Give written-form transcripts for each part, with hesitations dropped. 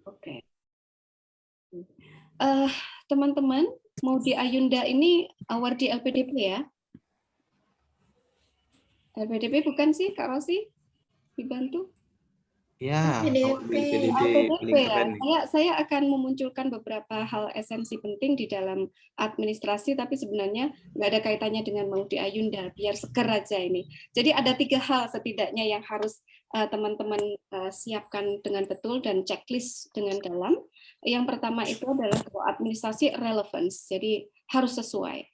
Oke. Teman-teman, mau di Ayunda ini award di LPDP ya? LPDP bukan sih, Kak Rosi? Dibantu? Ya, kalau di PDD LPDP paling ya. keren nih. Saya akan memunculkan beberapa hal esensi penting di dalam administrasi, tapi sebenarnya nggak ada kaitannya dengan mau di Ayunda, biar seger aja ini. Jadi ada 3 hal setidaknya yang harus teman-teman siapkan dengan betul dan checklist dengan dalam. Yang pertama itu adalah administrasi relevance, jadi harus sesuai.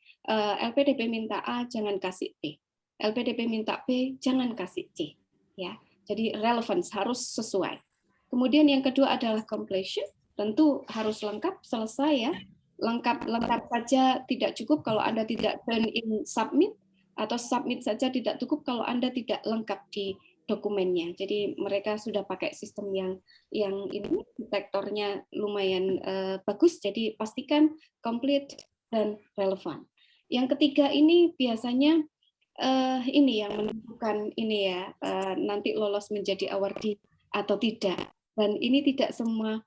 LPDP minta A, jangan kasih B. LPDP minta B, jangan kasih C. Ya, jadi relevance harus sesuai. Kemudian yang kedua adalah completion, tentu harus lengkap, selesai ya. Lengkap saja tidak cukup kalau Anda tidak turn in submit, atau submit saja tidak cukup kalau Anda tidak lengkap di dokumennya. Jadi mereka sudah pakai sistem yang ini detektornya lumayan bagus, jadi pastikan complete dan relevan. Yang ketiga ini biasanya ini yang menentukan ini ya, nanti lolos menjadi awardee atau tidak. Dan ini tidak semua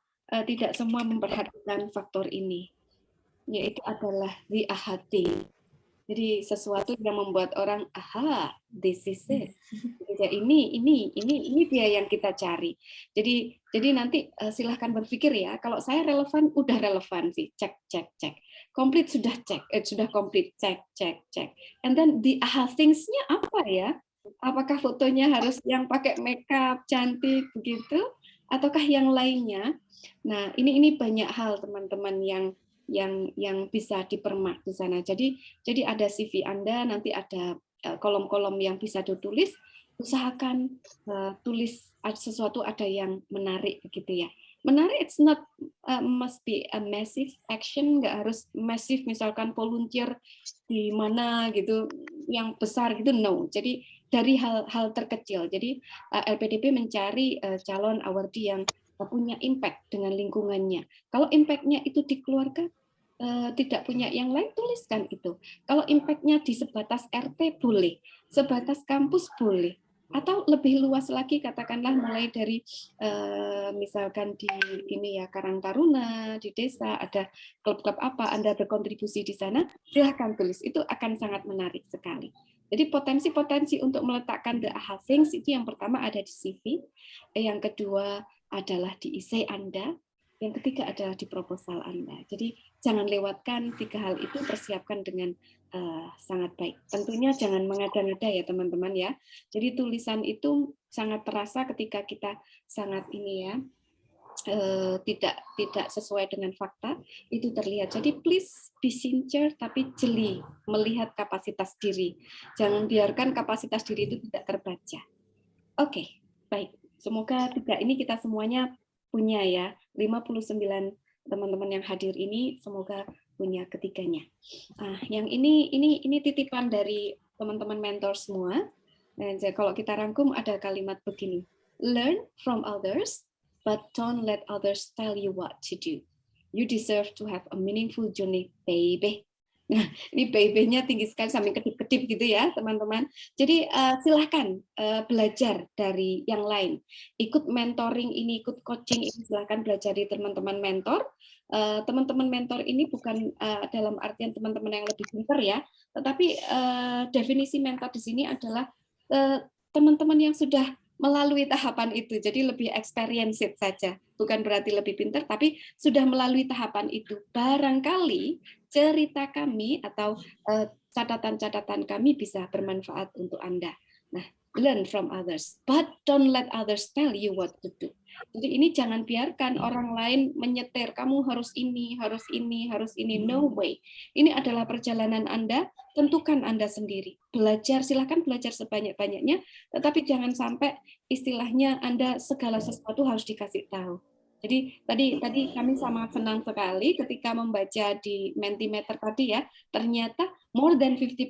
memperhatikan faktor ini, yaitu adalah the aha thing. Jadi sesuatu yang membuat orang aha, this is it. Jadi ini dia yang kita cari. Jadi nanti silahkan berpikir ya. Kalau saya relevan, udah relevan sih. Cek. Complete sudah cek, sudah complete cek. And then the aha things-nya apa ya? Apakah fotonya harus yang pakai makeup cantik begitu, ataukah yang lainnya? Nah ini banyak hal teman-teman yang bisa dipermak di sana. Jadi ada CV Anda, nanti ada kolom-kolom yang bisa ditulis, usahakan tulis sesuatu ada yang menarik begitu ya. Menarik, it's not must be a massive action, nggak harus massive misalkan volunteer di mana gitu yang besar gitu, no. Jadi dari hal terkecil. Jadi LPDP mencari calon awardee yang punya impact dengan lingkungannya. Kalau impact-nya itu di keluarga, tidak punya yang lain, tuliskan itu. Kalau impact-nya di sebatas RT boleh, sebatas kampus boleh, atau lebih luas lagi katakanlah mulai dari misalkan di ini ya Karang Taruna di desa ada klub-klub apa, Anda berkontribusi di sana, silahkan tulis, itu akan sangat menarik sekali. Jadi potensi-potensi untuk meletakkan the aha things itu yang pertama ada di CV, yang kedua adalah di essay Anda, yang ketiga adalah di proposal Anda. Jadi jangan lewatkan 3 hal itu, persiapkan dengan sangat baik. Tentunya jangan mengada-ngada ya teman-teman ya. Jadi tulisan itu sangat terasa ketika kita sangat ini ya, tidak sesuai dengan fakta, itu terlihat. Jadi please be sincere tapi jeli, melihat kapasitas diri. Jangan biarkan kapasitas diri itu tidak terbaca. Oke, baik. Semoga 3 ini kita semuanya punya ya. 59 teman-teman yang hadir ini semoga punya ketiganya. Yang ini titipan dari teman-teman mentor semua. Nah, kalau kita rangkum ada kalimat begini. Learn from others, but don't let others tell you what to do. You deserve to have a meaningful journey, baby. Nah, ini baby-nya tinggi sekali sampai kedip-kedip gitu ya, teman-teman. Jadi silahkan belajar dari yang lain. Ikut mentoring ini, ikut coaching ini, silahkan belajar dari teman-teman mentor. Teman-teman mentor ini bukan dalam artian teman-teman yang lebih pintar ya, tetapi definisi mentor di sini adalah teman-teman yang sudah melalui tahapan itu, jadi lebih experienced saja, bukan berarti lebih pintar, tapi sudah melalui tahapan itu. Barangkali cerita kami atau catatan-catatan kami bisa bermanfaat untuk Anda. Nah, learn from others, but don't let others tell you what to do. Jadi ini jangan biarkan orang lain menyetir, kamu harus ini, harus ini, harus ini. No way. Ini adalah perjalanan Anda, tentukan Anda sendiri. Belajar, silakan belajar sebanyak-banyaknya, tetapi jangan sampai istilahnya Anda segala sesuatu harus dikasih tahu. Jadi tadi kami sangat senang sekali ketika membaca di Mentimeter tadi ya, ternyata more than 50%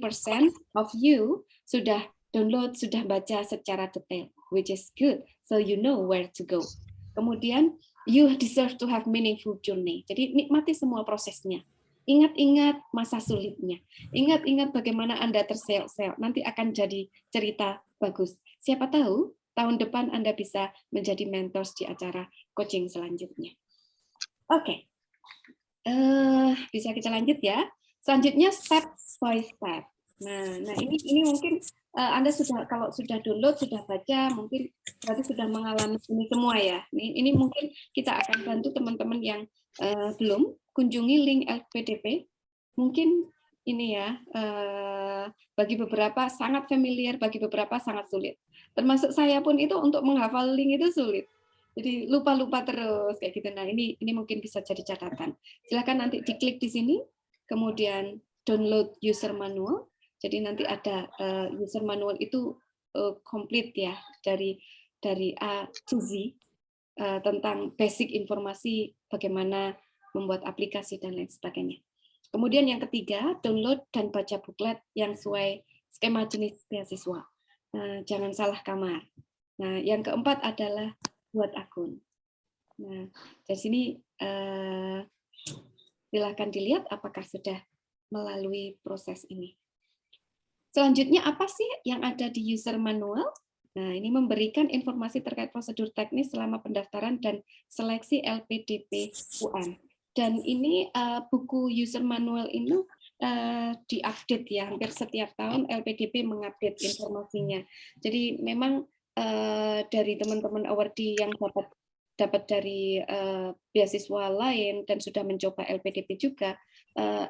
of you sudah download, sudah baca secara detail, which is good, so you know where to go. Kemudian you deserve to have meaningful journey. Jadi nikmati semua prosesnya. Ingat-ingat masa sulitnya. Ingat-ingat bagaimana Anda terseok-seok. Nanti akan jadi cerita bagus. Siapa tahu tahun depan Anda bisa menjadi mentors di acara coaching selanjutnya. Oke. Bisa kita lanjut ya. Selanjutnya step by step. Nah ini mungkin Anda kalau sudah download, sudah baca, mungkin berarti sudah mengalami ini semua ya. Ini mungkin kita akan bantu teman-teman yang belum kunjungi link LPDP. Mungkin ini ya, bagi beberapa sangat familiar, bagi beberapa sangat sulit. Termasuk saya pun itu untuk menghafal link itu sulit. Jadi lupa-lupa terus kayak gitu. Nah ini mungkin bisa jadi catatan. Silakan nanti diklik di sini, kemudian download user manual. Jadi nanti ada user manual itu komplit ya dari A to Z tentang basic informasi bagaimana membuat aplikasi dan lain sebagainya. Kemudian yang ketiga, download dan baca buklet yang sesuai skema jenis beasiswa. Jangan salah kamar. Nah, yang keempat adalah buat akun. Nah, dari sini silakan dilihat apakah sudah melalui proses ini. Selanjutnya apa sih yang ada di user manual? Nah, ini memberikan informasi terkait prosedur teknis selama pendaftaran dan seleksi LPDP UM. Dan ini buku user manual ini diupdate ya, hampir setiap tahun LPDP mengupdate informasinya. Jadi memang dari teman-teman awardee yang dapat dari beasiswa lain dan sudah mencoba LPDP juga,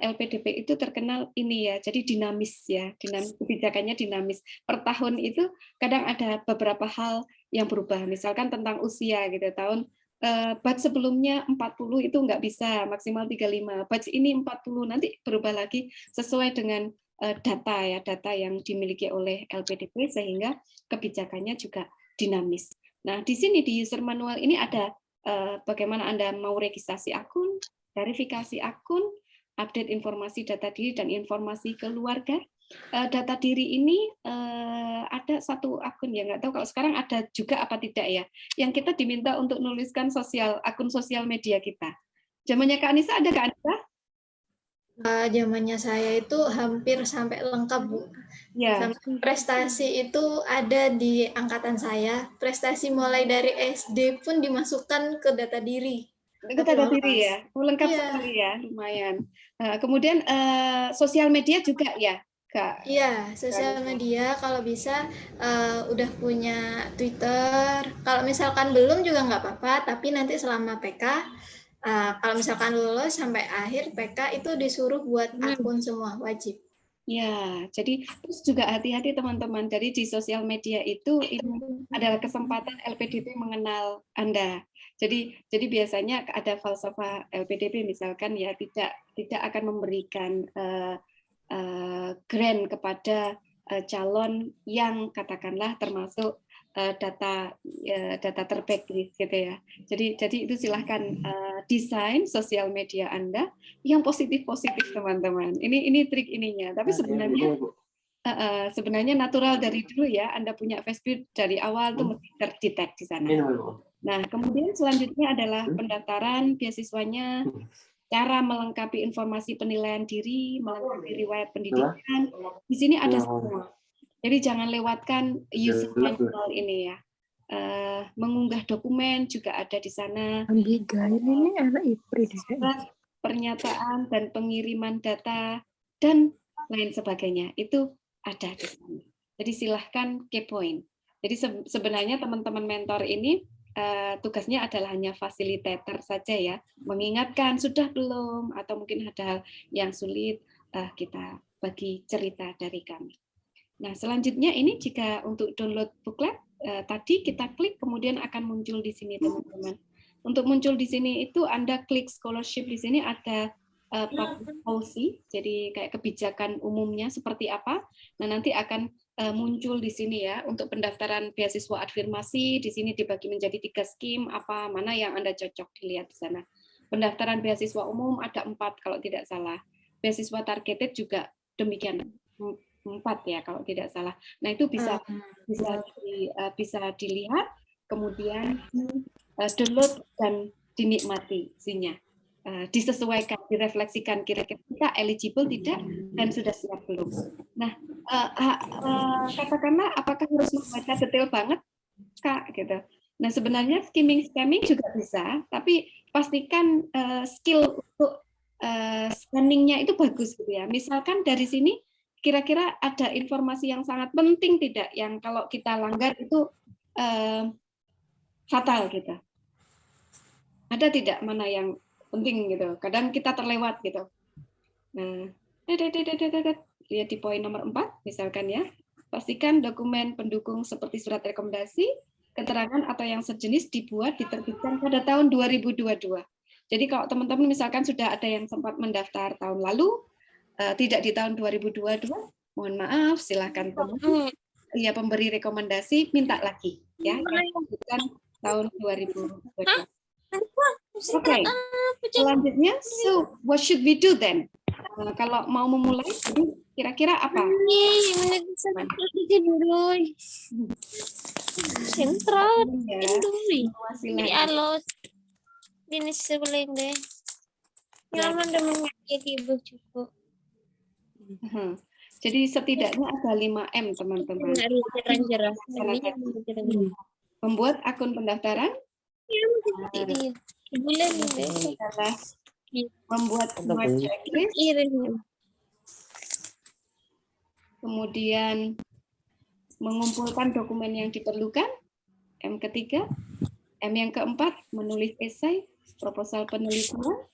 LPDP itu terkenal ini ya, jadi dinamis ya, kebijakannya dinamis. Per tahun itu kadang ada beberapa hal yang berubah, misalkan tentang usia gitu, tahun batch sebelumnya 40 itu nggak bisa, maksimal 35, batch ini 40, nanti berubah lagi sesuai dengan data yang dimiliki oleh LPDP sehingga kebijakannya juga dinamis. Nah, di sini di user manual ini ada bagaimana Anda mau registrasi akun, verifikasi akun, update informasi data diri dan informasi keluarga. Data diri ini ada satu akun ya, nggak tahu kalau sekarang ada juga apa tidak ya, yang kita diminta untuk nuliskan akun sosial media kita. Zamannya Kak Anissa ada Kak Anissa? Zamannya saya itu hampir sampai lengkap, Bu. Ya. Sampai prestasi itu ada di angkatan saya. Prestasi mulai dari SD pun dimasukkan ke data diri. Ke data diri ya, lengkap sekali ya, lumayan. Kemudian sosial media juga ya, Kak? Iya, sosial media kalau bisa udah punya Twitter. Kalau misalkan belum juga nggak apa-apa, tapi nanti selama PK, kalau misalkan lulus sampai akhir PK itu disuruh buat akun semua, wajib. Ya, jadi terus juga hati-hati teman-teman, dari di sosial media itu ini adalah kesempatan LPDP mengenal Anda. Jadi biasanya ada falsafah LPDP misalkan ya tidak akan memberikan grant kepada calon yang katakanlah termasuk data terbacklist gitu ya. Jadi itu silahkan desain sosial media Anda yang positif teman-teman. Ini trik ininya. Tapi sebenarnya natural dari dulu ya. Anda punya Facebook dari awal tuh mesti terdetek di sana. Nah, kemudian selanjutnya adalah pendaftaran beasiswanya, cara melengkapi informasi penilaian diri, melengkapi riwayat pendidikan. Di sini ada semua. Jadi jangan lewatkan user manual ini ya. Mengunggah dokumen juga ada di sana. Ini anak IPRI. Pernyataan dan pengiriman data dan lain sebagainya itu ada di sana. Jadi silahkan kepoin. Jadi sebenarnya teman-teman mentor ini tugasnya adalah hanya fasilitator saja ya, mengingatkan sudah belum atau mungkin ada hal yang sulit, kita bagi cerita dari kami. Nah, selanjutnya ini jika untuk download booklet, tadi kita klik, kemudian akan muncul di sini, teman-teman. Untuk muncul di sini itu Anda klik scholarship, di sini ada public policy, jadi kayak kebijakan umumnya seperti apa. Nah, nanti akan muncul di sini ya, untuk pendaftaran beasiswa afirmasi, di sini dibagi menjadi 3 skim, apa mana yang Anda cocok, dilihat di sana. Pendaftaran beasiswa umum ada 4 kalau tidak salah. Beasiswa targeted juga demikian. 4 ya kalau tidak salah. Nah, itu bisa dilihat, kemudian download dan dinikmati isinya. Disesuaikan, direfleksikan kira-kira kita eligible tidak dan sudah siap belum. Nah, katakanlah apakah harus membaca detail banget, Kak, gitu. Nah, sebenarnya skimming juga bisa, tapi pastikan skill untuk scanning-nya itu bagus gitu ya. Misalkan dari sini kira-kira ada informasi yang sangat penting tidak yang kalau kita langgar itu fatal gitu. Ada tidak mana yang penting gitu. Kadang kita terlewat gitu. Nah, lihat di poin nomor 4 misalkan ya. Pastikan dokumen pendukung seperti surat rekomendasi, keterangan atau yang sejenis dibuat diterbitkan pada tahun 2022. Jadi kalau teman-teman misalkan sudah ada yang sempat mendaftar tahun lalu, tidak di tahun 2022, mohon maaf, silakan teman ya pemberi rekomendasi minta lagi ya yang terbitkan tahun 2022. Oke, selanjutnya, so what should we do then? Kalau mau memulai, kira-kira apa? Sentral, Ya. alot, dinis sebeleng deh. Nyaman dengan ibu cukup. Jadi setidaknya ada 5M, teman-teman. Membuat akun pendaftaran, adalah membuat smart checklist, kemudian mengumpulkan dokumen yang diperlukan, M ketiga, M yang keempat, menulis esai, proposal penelitian,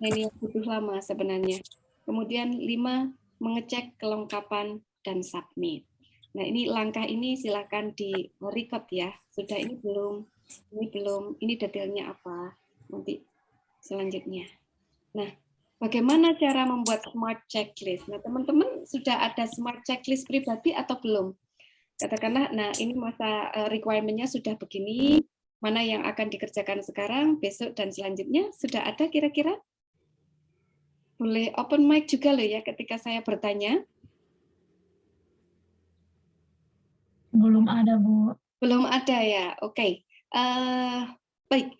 ini yang butuh lama sebenarnya. Kemudian 5, mengecek kelengkapan dan submit. Nah, ini langkah ini silakan di record ya. Sudah ini belum, ini detailnya apa nanti selanjutnya. Nah, bagaimana cara membuat smart checklist? Nah, teman-teman sudah ada smart checklist pribadi atau belum? Katakanlah, nah ini masa requirement-nya sudah begini, mana yang akan dikerjakan sekarang, besok, dan selanjutnya, sudah ada kira-kira? Boleh open mic juga loh ya ketika saya bertanya. Belum ada, Bu. Belum ada ya, oke. Baik,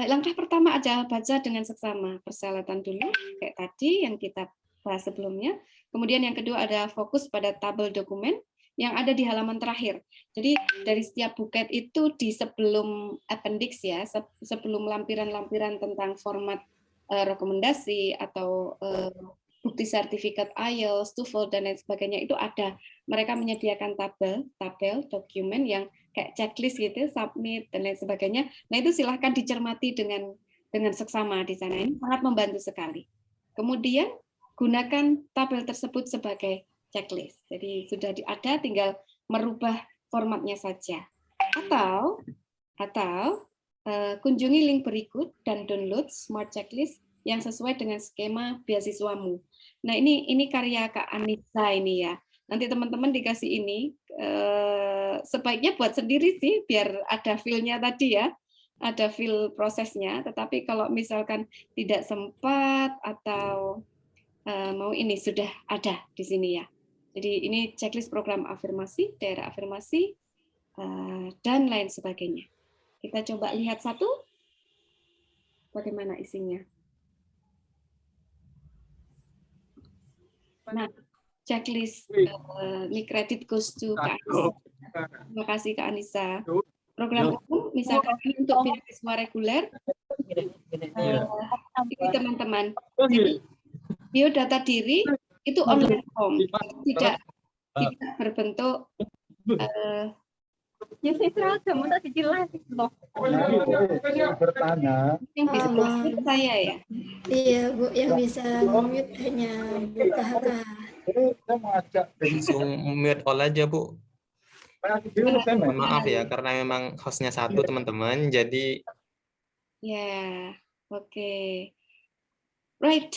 langkah pertama adalah baca dengan seksama. Persyaratan dulu, kayak tadi yang kita bahas sebelumnya. Kemudian yang kedua ada fokus pada tabel dokumen yang ada di halaman terakhir. Jadi dari setiap buket itu di sebelum appendix ya, sebelum lampiran-lampiran tentang format rekomendasi atau bukti sertifikat IELTS, TOEFL dan lain sebagainya itu ada. Mereka menyediakan tabel dokumen yang kayak checklist gitu, submit dan lain sebagainya. Nah itu silahkan dicermati dengan seksama di sana. Ini sangat membantu sekali. Kemudian gunakan tabel tersebut sebagai checklist. Jadi sudah ada, tinggal merubah formatnya saja. Atau kunjungi link berikut dan download smart checklist yang sesuai dengan skema beasiswamu. Nah ini karya Kak Anissa ini ya. Nanti teman-teman dikasih ini, sebaiknya buat sendiri sih, biar ada feel-nya tadi ya, ada feel prosesnya. Tetapi kalau misalkan tidak sempat atau mau ini sudah ada di sini ya. Jadi ini checklist program afirmasi, daerah afirmasi, dan lain sebagainya. Kita coba lihat satu, bagaimana isinya. Nah, checklist ini kredit goes to Kak Anissa. Terima kasih Kak Anissa. Program umum, misalkan untuk beasiswa reguler, ini teman-teman. Jadi, biodata diri itu online form, tidak berbentuk yang bisa mute saya ya. Iya Bu, yang bisa mute hanya Bu KHK. Langsung mute all aja, Bu. Maaf ya, karena memang hostnya satu teman-teman, jadi ya, oke. Right.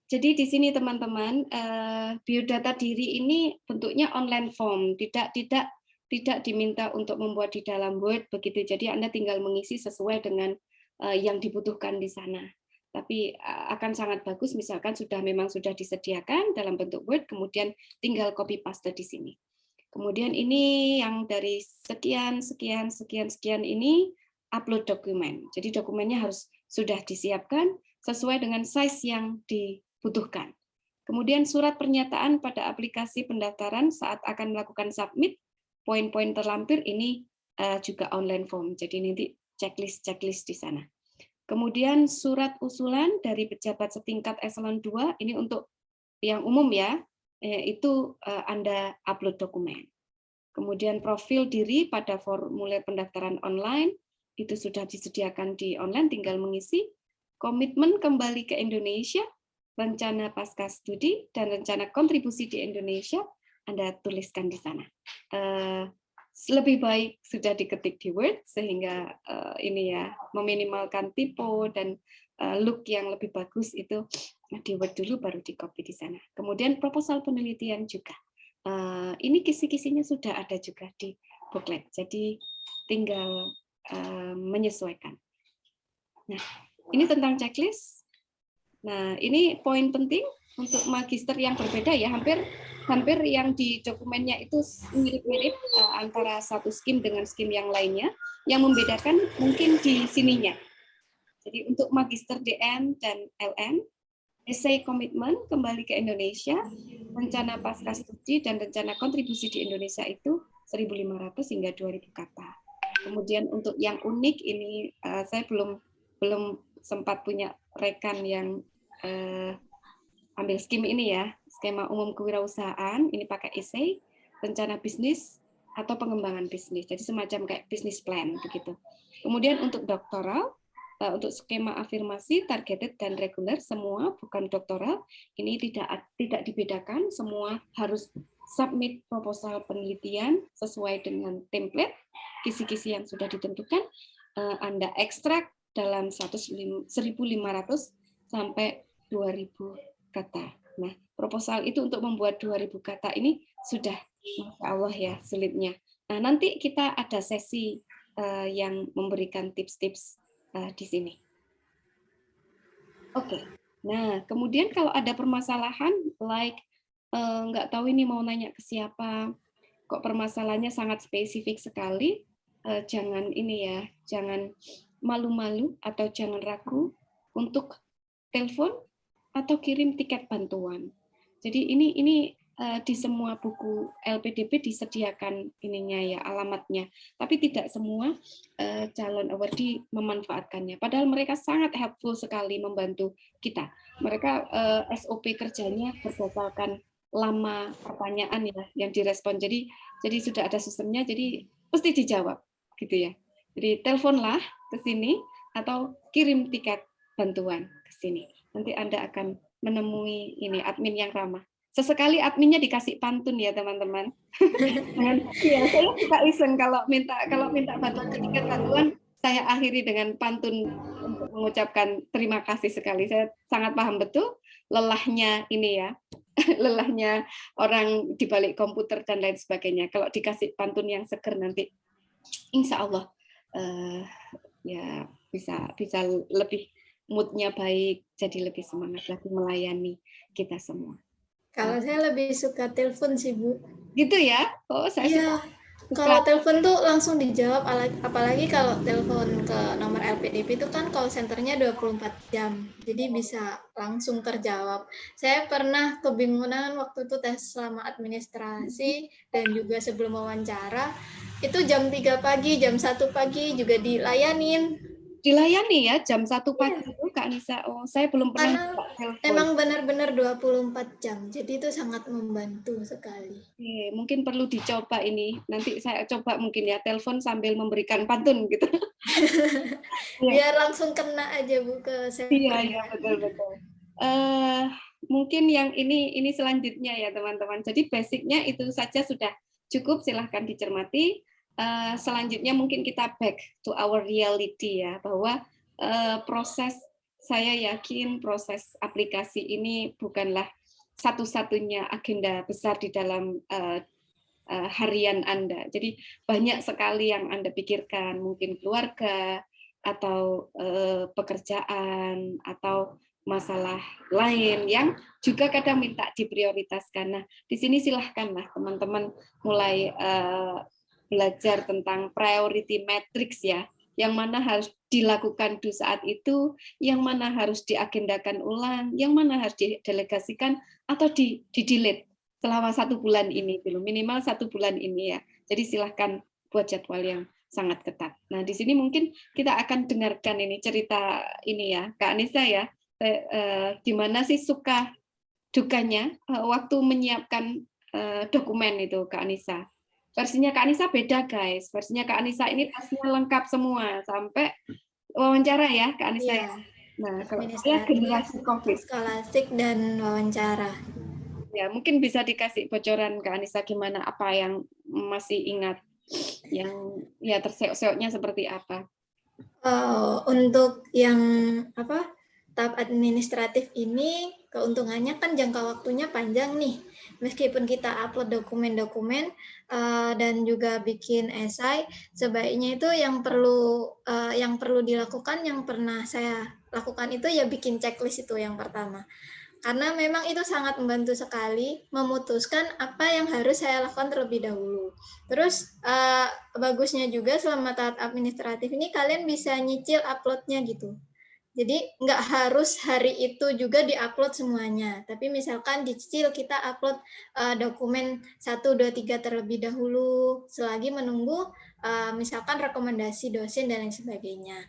Jadi di sini teman-teman, biodata diri ini bentuknya online form, tidak diminta untuk membuat di dalam Word begitu. Jadi Anda tinggal mengisi sesuai dengan yang dibutuhkan di sana. Tapi akan sangat bagus misalkan memang sudah disediakan dalam bentuk Word, kemudian tinggal copy paste di sini. Kemudian ini yang dari sekian ini upload dokumen. Jadi dokumennya harus sudah disiapkan sesuai dengan size yang dibutuhkan. Kemudian surat pernyataan pada aplikasi pendaftaran saat akan melakukan submit, poin-poin terlampir ini juga online form. Jadi nanti checklist di sana. Kemudian surat usulan dari pejabat setingkat eselon 2 ini untuk yang umum ya, itu Anda upload dokumen. Kemudian profil diri pada formulir pendaftaran online itu sudah disediakan di online, tinggal mengisi. Komitmen kembali ke Indonesia, rencana pasca studi, dan rencana kontribusi di Indonesia, Anda tuliskan di sana. Lebih baik sudah diketik di Word, sehingga ini ya meminimalkan typo dan look yang lebih bagus itu di Word dulu, baru di copy di sana. Kemudian proposal penelitian juga. Ini kisi-kisinya sudah ada juga di booklet, jadi tinggal menyesuaikan. Nah, ini tentang checklist. Nah, ini poin penting untuk magister yang berbeda ya, hampir yang di dokumennya itu mirip-mirip antara satu skim dengan skim yang lainnya. Yang membedakan mungkin di sininya. Jadi untuk magister DN dan LN, essay komitmen kembali ke Indonesia, rencana pasca studi dan rencana kontribusi di Indonesia itu 1.500 hingga 2.000 kata. Kemudian untuk yang unik ini saya belum sempat punya rekan yang ambil skim ini ya, skema umum kewirausahaan, ini pakai essay, rencana bisnis atau pengembangan bisnis. Jadi semacam kayak business plan begitu. Kemudian untuk doktoral, untuk skema afirmasi, targeted dan reguler, semua bukan doktoral, ini tidak dibedakan, semua harus submit proposal penelitian sesuai dengan template, kisi-kisi yang sudah ditentukan, Anda ekstrak dalam 1.500 sampai 2.000 kata. Nah, proposal itu untuk membuat 2.000 kata ini sudah, Masya Allah ya, sulitnya. Nah, nanti kita ada sesi yang memberikan tips-tips di sini. Oke. Nah, kemudian kalau ada permasalahan, nggak tahu ini mau nanya ke siapa, kok permasalahannya sangat spesifik sekali, jangan ini ya, jangan malu-malu atau jangan ragu untuk telepon atau kirim tiket bantuan. Jadi ini di semua buku LPDP disediakan ininya ya, alamatnya. Tapi tidak semua calon awardee memanfaatkannya. Padahal mereka sangat helpful sekali membantu kita. Mereka SOP kerjanya berdasarkan lama pertanyaan ya yang direspon. Jadi sudah ada sistemnya, jadi pasti dijawab gitu ya. Jadi teleponlah ke sini atau kirim tiket bantuan ke sini. Nanti Anda akan menemui ini admin yang ramah. Sesekali adminnya dikasih pantun ya teman-teman. Iya, saya suka iseng kalau minta bantuan tiket bantuan, saya akhiri dengan pantun untuk mengucapkan terima kasih sekali. Saya sangat paham betul lelahnya ini ya, lelahnya orang di balik komputer dan lain sebagainya. Kalau dikasih pantun yang seger nanti, insya Allah ya bisa lebih moodnya baik, jadi lebih semangat lagi melayani kita semua. Kalau saya lebih suka telepon sih, Bu. Gitu ya? Oh, saya Iya. Kalau telepon tuh langsung dijawab, apalagi kalau telepon ke nomor LPDP itu kan call center-nya 24 jam. Jadi bisa langsung terjawab. Saya pernah kebingungan waktu itu tes selama administrasi dan juga sebelum wawancara, itu jam 3 pagi, jam 1 pagi juga dilayanin. Dilayani ya jam 1 pagi itu Kak Nisa. Oh, saya belum pernah telepon. Emang benar-benar 24 jam. Jadi itu sangat membantu sekali. Mungkin perlu dicoba ini. Nanti saya coba mungkin ya telepon sambil memberikan pantun gitu. Biar langsung kena aja Bu ke saya. Iya, betul. Mungkin yang ini selanjutnya ya teman-teman. Jadi basicnya itu saja sudah cukup, silahkan dicermati. Selanjutnya mungkin kita back to our reality ya, bahwa saya yakin proses aplikasi ini bukanlah satu-satunya agenda besar di dalam harian Anda. Jadi banyak sekali yang Anda pikirkan, mungkin keluarga atau pekerjaan atau masalah lain yang juga kadang minta diprioritaskan. Nah, di sini silahkanlah teman-teman mulai belajar tentang priority matrix ya, yang mana harus dilakukan di saat itu, yang mana harus diagendakan ulang, yang mana harus didelegasikan atau di-delete selama 1 bulan ini dulu, minimal 1 bulan ini ya. Jadi silahkan buat jadwal yang sangat ketat. Nah, di sini mungkin kita akan dengarkan ini cerita ini ya, Kak Anissa ya, gimana sih suka dukanya waktu menyiapkan dokumen itu, Kak Anissa. Versinya Kak Anissa beda, guys. Versinya Kak Anissa ini tasnya lengkap semua, sampai wawancara ya, Kak Anissa. Iya. Nah, kalau saya generasi COVID. Skolastik dan wawancara. Ya, mungkin bisa dikasih bocoran Kak Anissa gimana, apa yang masih ingat, yang ya terseok-seoknya seperti apa? Untuk yang tahap administratif ini keuntungannya kan jangka waktunya panjang nih. Meskipun kita upload dokumen-dokumen dan juga bikin esai, sebaiknya itu yang perlu dilakukan, yang pernah saya lakukan itu ya bikin checklist itu yang pertama. Karena memang itu sangat membantu sekali memutuskan apa yang harus saya lakukan terlebih dahulu. Terus bagusnya juga selama tahap administratif ini kalian bisa nyicil uploadnya gitu. Jadi nggak harus hari itu juga diupload semuanya. Tapi misalkan dicicil kita upload dokumen 1, 2, 3 terlebih dahulu selagi menunggu misalkan rekomendasi dosen dan lain sebagainya.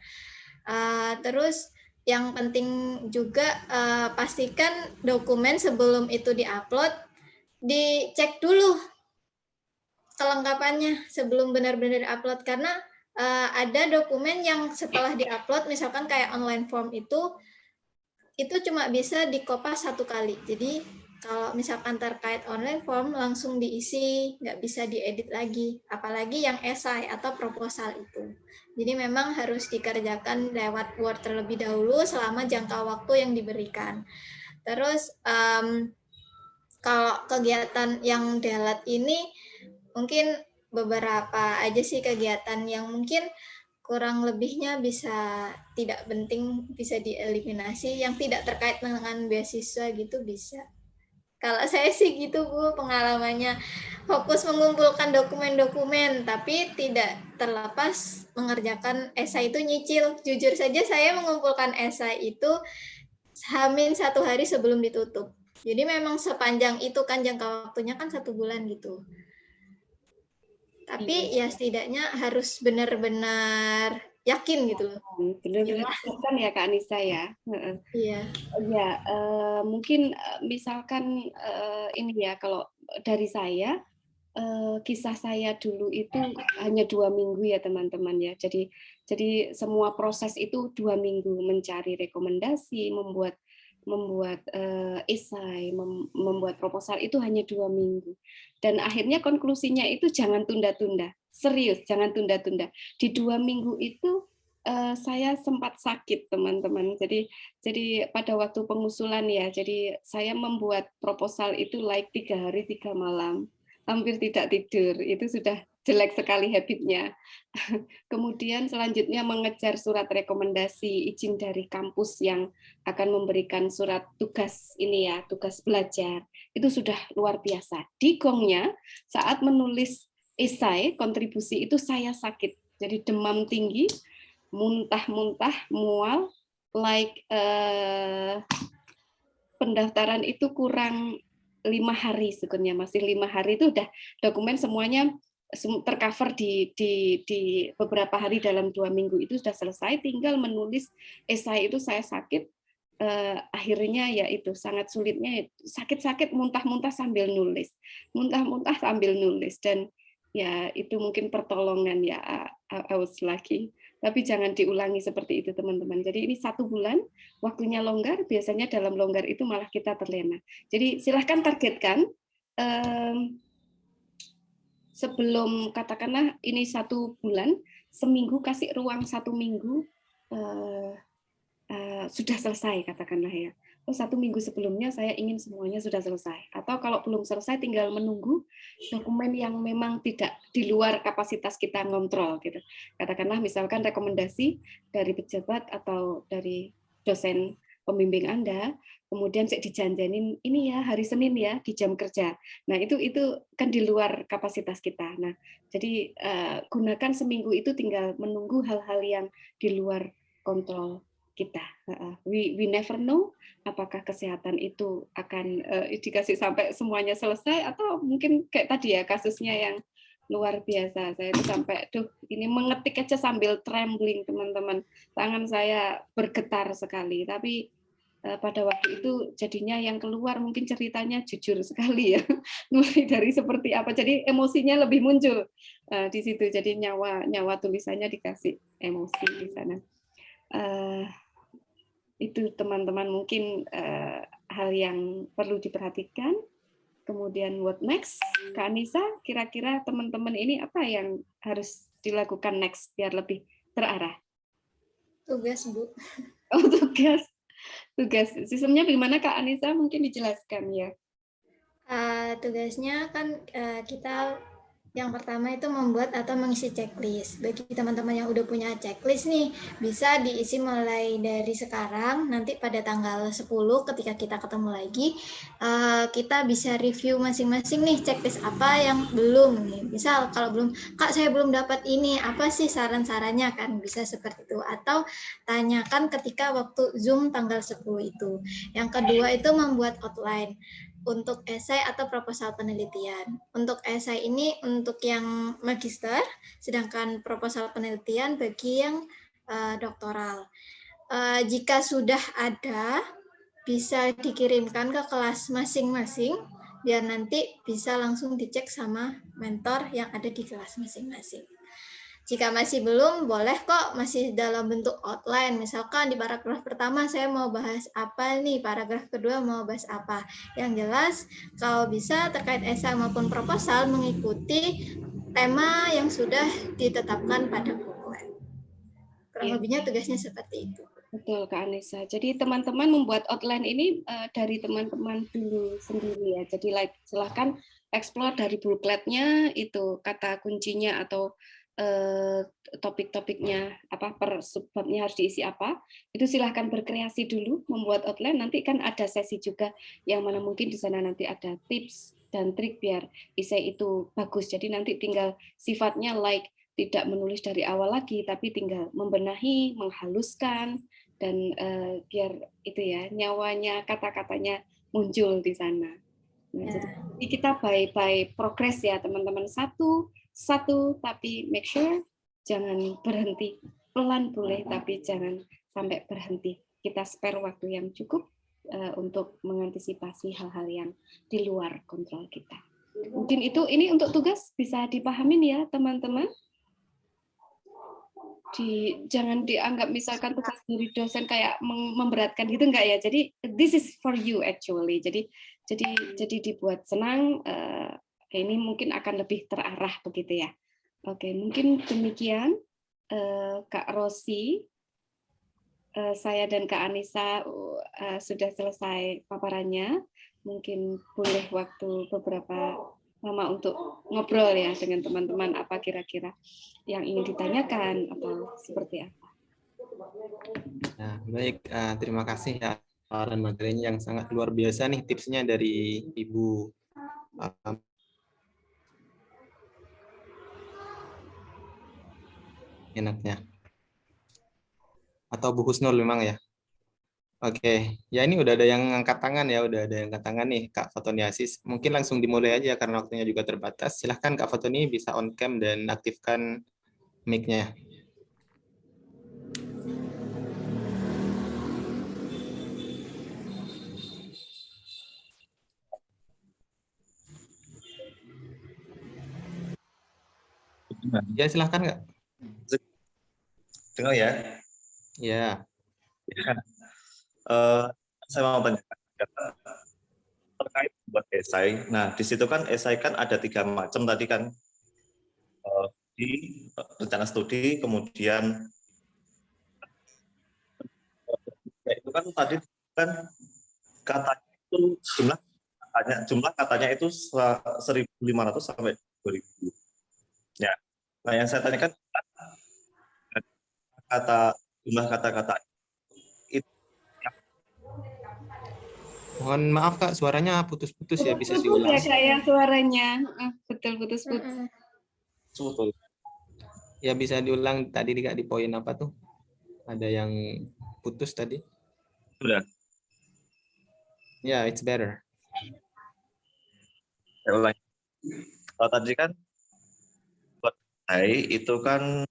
Terus yang penting juga pastikan dokumen sebelum itu diupload, dicek dulu kelengkapannya sebelum benar-benar diupload, karena ada dokumen yang setelah diupload, misalkan kayak online form itu cuma bisa dikopas 1 kali. Jadi kalau misalkan terkait online form langsung diisi, nggak bisa diedit lagi, apalagi yang esai atau proposal itu. Jadi memang harus dikerjakan lewat Word terlebih dahulu selama jangka waktu yang diberikan. Terus kalau kegiatan yang Delat ini mungkin beberapa aja sih kegiatan yang mungkin kurang lebihnya bisa tidak penting, bisa dieliminasi, yang tidak terkait dengan beasiswa gitu bisa. Kalau saya sih gitu Bu, pengalamannya fokus mengumpulkan dokumen-dokumen, tapi tidak terlepas mengerjakan esai itu nyicil. Jujur saja saya mengumpulkan esai itu H-1 hari sebelum ditutup. Jadi memang sepanjang itu kan jangka waktunya kan 1 bulan gitu. Tapi ya setidaknya harus benar-benar yakin gitu loh. Benar-benar kan ya Kak Anissa ya. Iya. Ya, mungkin misalkan ini ya, kalau dari saya, kisah saya dulu itu hanya 2 minggu ya teman-teman ya. Jadi semua proses itu 2 minggu, mencari rekomendasi, membuat esai, membuat proposal itu hanya 2 minggu. Dan akhirnya konklusinya itu jangan tunda-tunda, serius jangan tunda-tunda. Di 2 minggu itu saya sempat sakit teman-teman. Jadi pada waktu pengusulan ya, jadi saya membuat proposal itu 3 hari 3 malam, hampir tidak tidur. Itu sudah jelek sekali habitnya. Kemudian selanjutnya mengejar surat rekomendasi izin dari kampus yang akan memberikan surat tugas ini ya, tugas belajar. Itu sudah luar biasa. Di gongnya saat menulis esai kontribusi itu saya sakit. Jadi demam tinggi, muntah-muntah, mual, pendaftaran itu kurang 5 hari sebenarnya, masih 5 hari itu udah dokumen semuanya tercover di beberapa hari dalam 2 minggu itu sudah selesai, tinggal menulis esai itu saya sakit, akhirnya ya itu sangat sulitnya, sakit-sakit, muntah-muntah sambil nulis, dan ya itu mungkin pertolongan ya, I was lucky. Tapi jangan diulangi seperti itu teman-teman. Jadi ini 1 bulan, waktunya longgar, biasanya dalam longgar itu malah kita terlena. Jadi silahkan targetkan, sebelum katakanlah ini 1 bulan, seminggu kasih ruang 1 minggu, sudah selesai katakanlah ya. 1 minggu sebelumnya saya ingin semuanya sudah selesai. Atau kalau belum selesai tinggal menunggu dokumen yang memang tidak di luar kapasitas kita ngontrol gitu. Katakanlah misalkan rekomendasi dari pejabat atau dari dosen pembimbing Anda, kemudian saya dijanjanin ini ya hari Senin ya di jam kerja. Nah, itu kan di luar kapasitas kita. Nah, jadi gunakan seminggu itu tinggal menunggu hal-hal yang di luar kontrol kita. We never know apakah kesehatan itu akan dikasih sampai semuanya selesai, atau mungkin kayak tadi ya kasusnya yang luar biasa. Saya itu sampai, ini mengetik aja sambil trembling teman-teman. Tangan saya bergetar sekali. Tapi pada waktu itu jadinya yang keluar mungkin ceritanya jujur sekali ya. Mulai dari seperti apa. Jadi emosinya lebih muncul di situ. Jadi nyawa tulisannya dikasih emosi di sana. Itu teman-teman mungkin hal yang perlu diperhatikan. Kemudian what next? Kak Anissa, kira-kira teman-teman ini apa yang harus dilakukan next biar lebih terarah? Tugas, Bu. Oh, tugas. Sistemnya bagaimana Kak Anissa? Mungkin dijelaskan ya. Tugasnya kan kita yang pertama itu membuat atau mengisi checklist. Bagi teman-teman yang udah punya checklist nih, bisa diisi mulai dari sekarang, nanti pada tanggal 10 ketika kita ketemu lagi, kita bisa review masing-masing nih checklist apa yang belum nih. Misal kalau belum, Kak saya belum dapat ini, apa sih saran-sarannya kan? Bisa seperti itu. Atau tanyakan ketika waktu Zoom tanggal 10 itu. Yang kedua itu membuat outline untuk esai atau proposal penelitian. Untuk esai ini untuk yang magister, sedangkan proposal penelitian bagi yang doktoral. Jika sudah ada, bisa dikirimkan ke kelas masing-masing, biar nanti bisa langsung dicek sama mentor yang ada di kelas masing-masing. Jika masih belum, boleh kok masih dalam bentuk outline. Misalkan di paragraf pertama saya mau bahas apa nih, paragraf kedua mau bahas apa. Yang jelas, kalau bisa terkait esai maupun proposal mengikuti tema yang sudah ditetapkan pada buku. Kurang lebihnya tugasnya seperti itu. Betul Kak Anissa. Jadi teman-teman membuat outline ini dari teman-teman dulu sendiri ya. Jadi silahkan explore dari bookletnya itu kata kuncinya atau topik-topiknya apa per subbabnya harus diisi apa, itu silahkan berkreasi dulu membuat outline. Nanti kan ada sesi juga yang mana mungkin di sana nanti ada tips dan trik biar esai itu bagus. Jadi nanti tinggal sifatnya tidak menulis dari awal lagi, tapi tinggal membenahi, menghaluskan, dan biar itu ya nyawanya kata-katanya muncul di sana. Nah, jadi kita by progress ya teman-teman, satu tapi make sure jangan berhenti, pelan boleh tapi jangan sampai berhenti. Kita spare waktu yang cukup untuk mengantisipasi hal-hal yang di luar kontrol kita. Mungkin ini untuk tugas bisa dipahamin ya teman-teman. Jangan dianggap misalkan tugas dari dosen kayak memberatkan gitu, enggak ya. Jadi this is for you actually. Jadi dibuat senang. Ini mungkin akan lebih terarah begitu ya. Oke, mungkin demikian Kak Rosi, saya dan Kak Anissa sudah selesai paparannya. Mungkin boleh waktu beberapa lama untuk ngobrol ya dengan teman-teman, apa kira-kira yang ingin ditanyakan atau seperti apa. Nah, baik, terima kasih ya saran materinya yang sangat luar biasa nih tipsnya dari Ibu enaknya. Atau Bu Husnul memang ya. Oke, ya ini udah ada yang angkat tangan ya, udah ada yang angkat tangan nih Kak Fotoniasis. Mungkin langsung dimulai aja karena waktunya juga terbatas. Silahkan Kak Fotoni bisa on cam dan aktifkan mic-nya. Ya silahkan Kak. Dengar ya? Ya. Saya mau tanyakan terkait buat esai. Nah, di situ kan esai kan ada 3 macam tadi kan, di rencana studi, kemudian itu kan tadi kan katanya itu jumlah katanya itu 1.500 sampai 2.000. Ya. Nah, yang saya tanyakan jumlah kata-kata. Mohon maaf Kak, suaranya putus-putus ya, bisa Putus diulang. ya Kak ya suaranya. Betul putus-putus. Betul. Ya bisa diulang tadi Kak di poin apa tuh? Ada yang putus tadi? Sudah. Ya, it's better. Saya ulangi. Tadi kan esai itu kan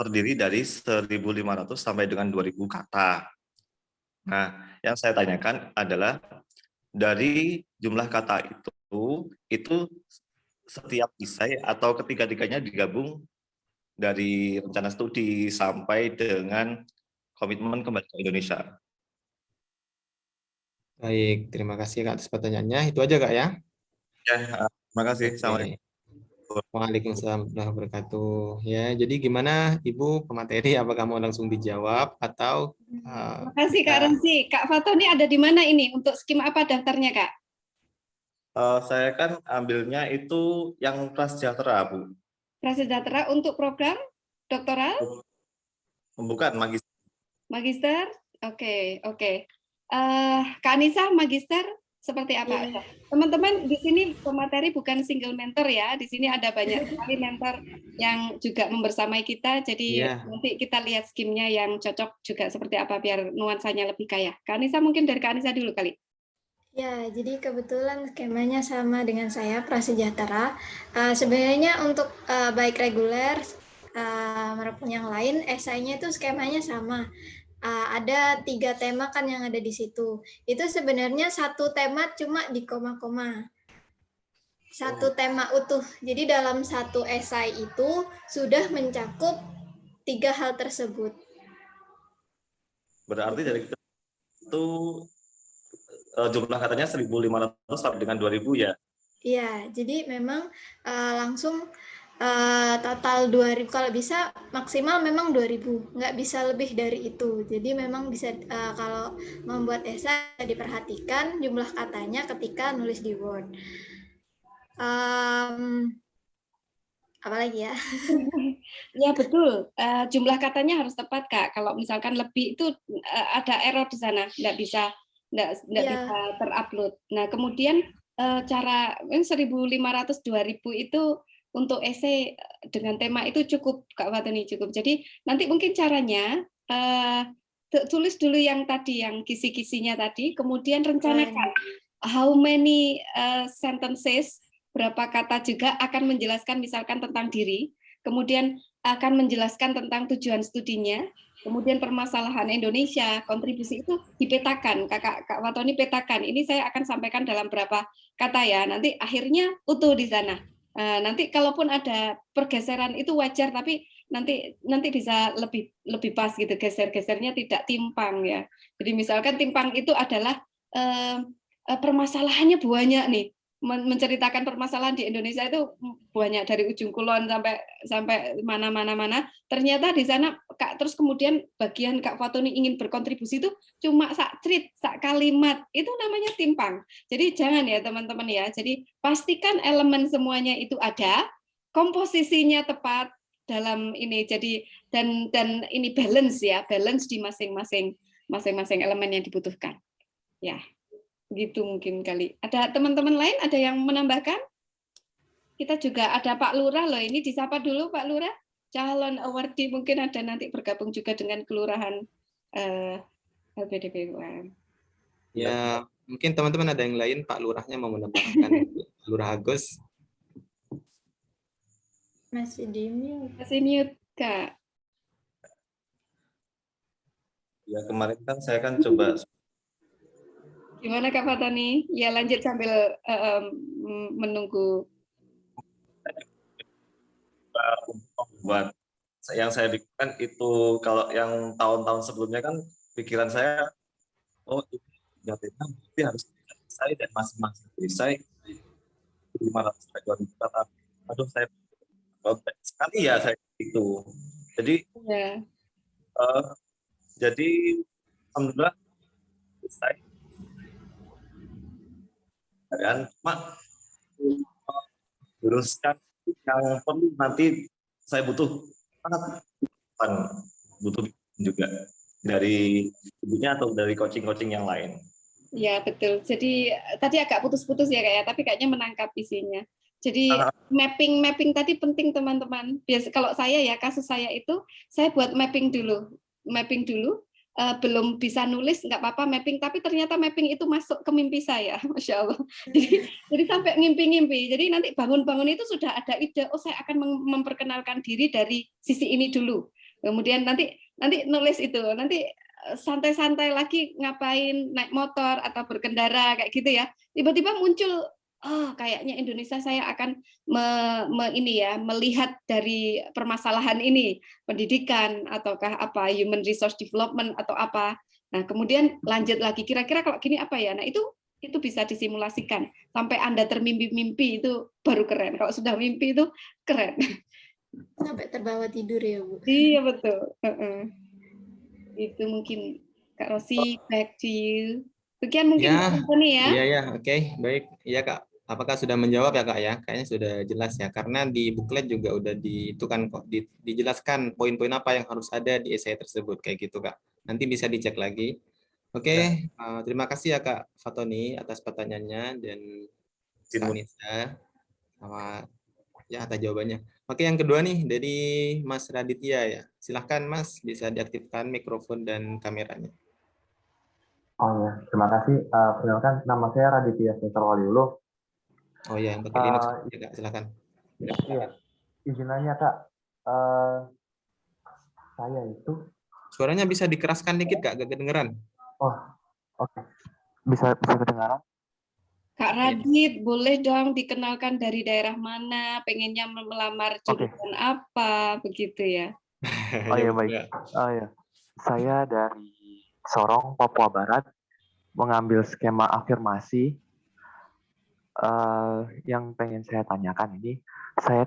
terdiri dari 1.500 sampai dengan 2.000 kata. Nah, yang saya tanyakan adalah dari jumlah kata itu setiap esai atau ketiga-tiganya digabung dari rencana studi sampai dengan komitmen kembali ke Indonesia. Baik, terima kasih Kak atas pertanyaannya. Itu aja Kak ya. Ya, terima kasih. Assalamualaikum. Oke. Waalaikumsalam warahmatullahi wabarakatuh. Ya, jadi gimana Ibu pemateri? Apakah mau langsung dijawab atau Terima kasih Kak kita- Rensi. Kak Fatoni ada di mana ini? Untuk skim apa daftarnya Kak? Saya kan ambilnya itu yang prasejahtera, Bu. Prasejahtera untuk program doktoral, Bukan magister. magister? Oke, oke. Kak Anissa, magister seperti apa? Iya. Teman-teman di sini pemateri bukan single mentor ya. Di sini ada banyak sekali mentor yang juga membersamai kita. Jadi Iya. nanti kita lihat skimnya yang cocok juga seperti apa biar nuansanya lebih kaya. Kak Anissa mungkin dari Kak Anissa dulu kali. Ya, jadi kebetulan skemanya sama dengan saya, prasejahtera. Sebenarnya untuk baik reguler maupun yang lain, esainya itu skemanya sama. Ada 3 tema kan yang ada di situ. Itu sebenarnya satu tema cuma di koma-koma. Satu tema utuh. Jadi dalam satu esai itu sudah mencakup 3 hal tersebut. Berarti dari itu jumlah katanya 1.500 sampai dengan 2.000 ya. Iya, jadi memang langsung total 2.000, kalau bisa maksimal memang 2.000, nggak bisa lebih dari itu. Jadi memang bisa kalau membuat esai diperhatikan jumlah katanya ketika nulis di Word. Apalagi ya? Ya betul, jumlah katanya harus tepat Kak. Kalau misalkan lebih itu ada error di sana, nggak bisa Iya. terupload. Nah kemudian cara 1.500 2.000 itu untuk esai dengan tema itu cukup Kak Fatoni, cukup. Jadi nanti mungkin caranya tulis dulu yang tadi, yang kisi-kisinya tadi, kemudian rencanakan how many sentences, berapa kata juga akan menjelaskan misalkan tentang diri, kemudian akan menjelaskan tentang tujuan studinya, kemudian permasalahan Indonesia, kontribusi itu dipetakan, Kak Fatoni petakan. Ini saya akan sampaikan dalam berapa kata ya. Nanti akhirnya utuh di sana. Nanti kalaupun ada pergeseran itu wajar, tapi nanti bisa lebih pas gitu, geser-gesernya tidak timpang ya. Jadi misalkan timpang itu adalah permasalahannya banyak nih, menceritakan permasalahan di Indonesia itu banyak dari ujung kulon sampai mana. Ternyata di sana Kak, terus kemudian bagian Kak Fatoni ingin berkontribusi itu cuma sak kalimat, itu namanya timpang. Jadi jangan ya teman-teman ya. Jadi pastikan elemen semuanya itu ada, komposisinya tepat dalam ini. Jadi dan ini balance ya, balance di masing-masing elemen yang dibutuhkan. Ya. Gitu mungkin kali. Ada teman-teman lain ada yang menambahkan? Kita juga ada Pak Lurah loh, ini disapa dulu Pak Lurah. Calon awardee mungkin ada nanti bergabung juga dengan kelurahan LPDP UM. Ya, mungkin teman-teman ada yang lain, Pak Lurahnya mau menambahkan. Lurah Agus. Masih di mute. Masih mute, Kak. Ya, kemarin kan saya kan coba. Gimana Kak Fatoni? Ya lanjut sambil menunggu. Buat yang saya pikirkan itu, kalau yang tahun-tahun sebelumnya kan pikiran saya, oh ini berarti harus selesai dan masing-masing selesai 500 sampai 2.000 kata. Aduh, saya sekali ya saya itu. Jadi Ya. Jadi alhamdulillah selesai. Dan cuma luruskan yang perlu nanti saya butuh juga dari ibunya atau dari coaching yang lain. Ya betul. Jadi tadi agak putus-putus ya Kak ya, tapi kayaknya menangkap isinya. Jadi mapping tadi penting teman-teman. Biasa kalau saya ya, kasus saya itu saya buat mapping dulu. belum bisa nulis, nggak apa-apa mapping, tapi ternyata mapping itu masuk ke mimpi saya, Masya Allah. Jadi sampai ngimpi-ngimpi. Jadi nanti bangun-bangun itu sudah ada ide, oh saya akan memperkenalkan diri dari sisi ini dulu. Kemudian nanti nulis itu, nanti santai-santai lagi ngapain, naik motor atau berkendara kayak gitu ya. Tiba-tiba muncul, oh kayaknya Indonesia saya akan melihat dari permasalahan ini, pendidikan ataukah apa, human resource development atau apa. Nah, kemudian lanjut lagi, kira-kira kalau gini apa ya? Nah, itu bisa disimulasikan sampai Anda termimpi-mimpi, itu baru keren. Kalau sudah mimpi itu keren. Sampai terbawa tidur ya, Bu. Iya, betul. Itu mungkin Kak Rosi, back to you. Sekian mungkin Ya, Kak Antoni ya. Iya, oke, baik. Iya, Kak. Apakah sudah menjawab ya, Kak ya? Kayaknya sudah jelas ya. Karena di booklet juga udah dijelaskan poin-poin apa yang harus ada di essay tersebut kayak gitu, Kak. Nanti bisa dicek lagi. Oke, terima kasih ya Kak Fatoni atas pertanyaannya dan Kak Nisa sama ya atas jawabannya. Oke, yang kedua nih dari Mas Raditya ya. Silahkan Mas, bisa diaktifkan mikrofon dan kameranya. Oh ya, terima kasih. Perkenalkan, nama saya Raditya Sensor Waliulo. Oh ya, yang pakai Linux ya, Kak. Silahkan. Iya, izin nanya Kak. Saya itu. Suaranya bisa dikeraskan dikit Kak, gak kedengeran. Oh, oke. Bisa kedengaran? Kak Radit, boleh dong dikenalkan dari daerah mana, pengennya melamar jurusan apa, begitu ya? Oh iya, baik. Oh ya, saya dari Sorong, Papua Barat, mengambil skema afirmasi. Yang pengen saya tanyakan ini, saya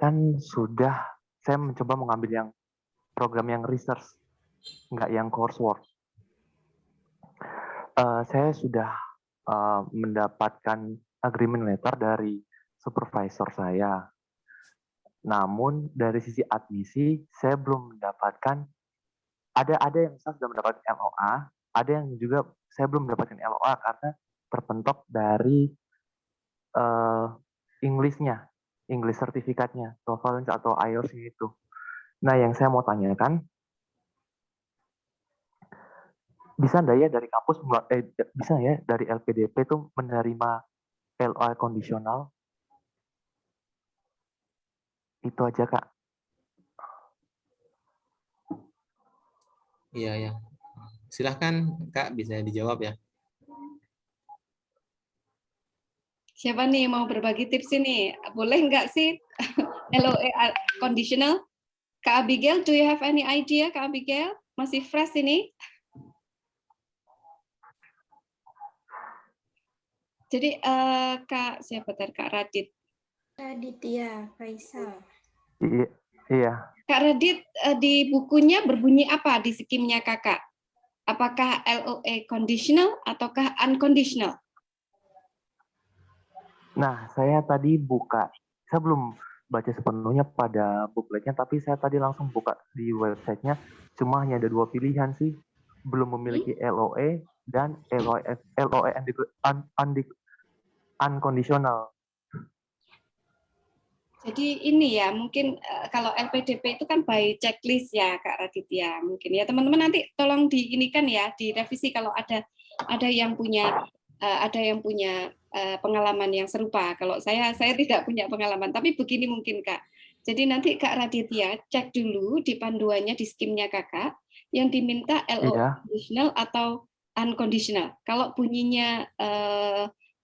mencoba mengambil yang program yang research, nggak yang coursework. Saya sudah mendapatkan agreement letter dari supervisor saya. Namun dari sisi admisi saya belum mendapatkan. Ada yang saya sudah mendapatkan LOA, ada yang juga saya belum mendapatkan LOA karena terpentok dari English-nya, English sertifikatnya, TOEFL atau IELTS itu. Nah, yang saya mau tanyakan, bisa nggak ya dari kampus, bisa ya dari LPDP itu menerima LOA kondisional? Itu aja, Kak. Iya. Silahkan Kak, bisa dijawab ya. Siapa nih mau berbagi tips ini? Boleh nggak sih LOA conditional? Kak Abigail, do you have any idea, Kak Abigail? Masih fresh ini? Jadi Kak siapa tadi? Kak Radit. Raditya Faisal. Iya. Kak Radit, di bukunya berbunyi apa di skimnya Kakak? Apakah LOA conditional ataukah unconditional? Nah, saya tadi buka. Saya belum baca sepenuhnya pada bookletnya, tapi saya tadi langsung buka di websitenya. Cuma hanya ada 2 pilihan sih. Belum memiliki LOA dan LOA unconditional. Jadi ini ya, mungkin kalau LPDP itu kan by checklist ya Kak Raditya. Mungkin ya teman-teman nanti tolong diinikan ya, direvisi kalau ada yang punya pengalaman yang serupa. Kalau saya tidak punya pengalaman, tapi begini mungkin Kak. Jadi nanti Kak Raditya cek dulu di panduannya di skimnya Kakak yang diminta LOA conditional atau unconditional. Kalau bunyinya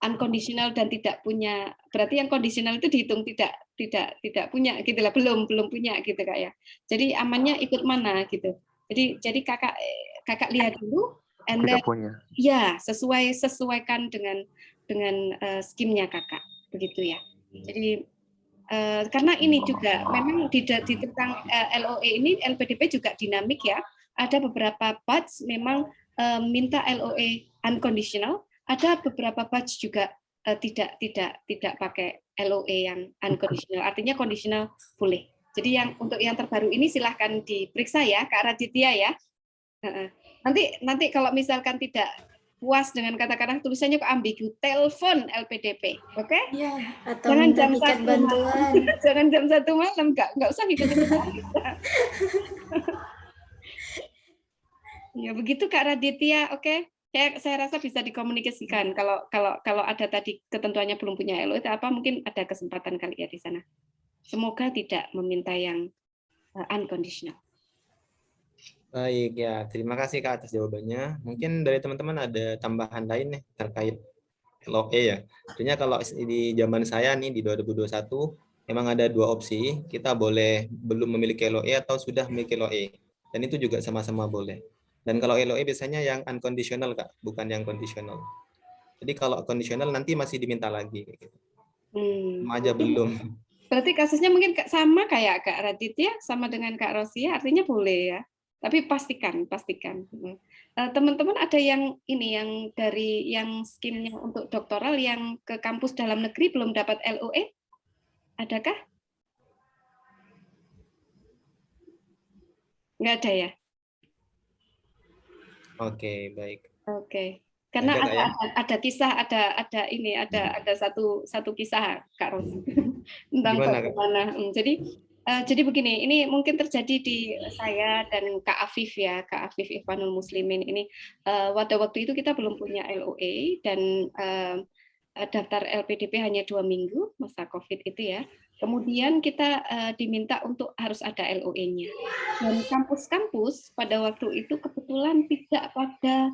unconditional dan tidak punya, berarti yang conditional itu dihitung tidak punya gitulah, belum punya gitu Kak ya. Jadi amannya ikut mana gitu. Jadi kakak lihat dulu and then ya sesuaikan dengan skimnya Kakak begitu ya. Jadi karena ini juga memang di tentang LOA ini LPDP juga dinamik ya. Ada beberapa batch memang minta LOA unconditional, ada beberapa batch juga tidak pakai LOA yang unconditional, artinya conditional boleh. Jadi untuk yang terbaru ini silahkan diperiksa ya Kak Raditya ya. Nanti kalau misalkan tidak puas dengan kata-kata tulisannya kok ambigu, telepon LPDP, oke? Okay? Ya, atau jangan jam 1 bantuan. Jangan jam 1 malam, nggak usah ngikutin kita. Ya begitu Kak Raditya, oke. Saya rasa bisa dikomunikasikan. Kalau ada tadi ketentuannya belum punya LOE, apa mungkin ada kesempatan kali ya di sana. Semoga tidak meminta yang unconditional. Baik ya, terima kasih Kak atas jawabannya. Mungkin dari teman-teman ada tambahan lain nih terkait LOE ya. Tentunya kalau di zaman saya nih di 2021 memang ada dua opsi. Kita boleh belum memiliki LOE atau sudah memiliki LOE. Dan itu juga sama-sama boleh. Dan kalau LOE biasanya yang unconditional Kak, bukan yang conditional. Jadi kalau conditional nanti masih diminta lagi. Sama aja belum. Berarti kasusnya mungkin sama kayak Kak Raditya, sama dengan Kak Rosia, artinya boleh ya. Tapi pastikan. Teman-teman ada yang ini yang dari yang skillnya untuk doktoral yang ke kampus dalam negeri belum dapat LOE? Adakah? Nggak ada ya? Oke, baik. Oke. Karena ada kisah, ada satu kisah Kak Rosi tentang bagaimana. Jadi begini, ini mungkin terjadi di saya dan Kak Afif ya, Kak Afif Ikhwanul Muslimin ini waktu itu kita belum punya LOE dan daftar LPDP hanya 2 minggu masa COVID itu ya. Kemudian kita diminta untuk harus ada LOE-nya. Dan kampus-kampus pada waktu itu kebetulan tidak pada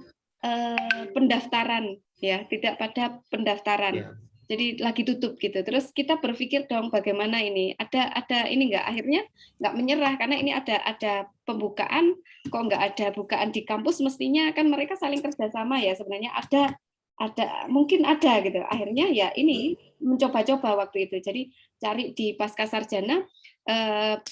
pendaftaran ya, tidak pada pendaftaran. Yeah. Jadi lagi tutup gitu. Terus kita berpikir dong bagaimana ini? Ada ini enggak? Akhirnya enggak menyerah karena ini ada pembukaan, kok enggak ada bukaan di kampus, mestinya kan mereka saling kerjasama ya, sebenarnya ada mungkin ada gitu. Akhirnya ya ini mencoba-coba waktu itu. Jadi cari di Pascasarjana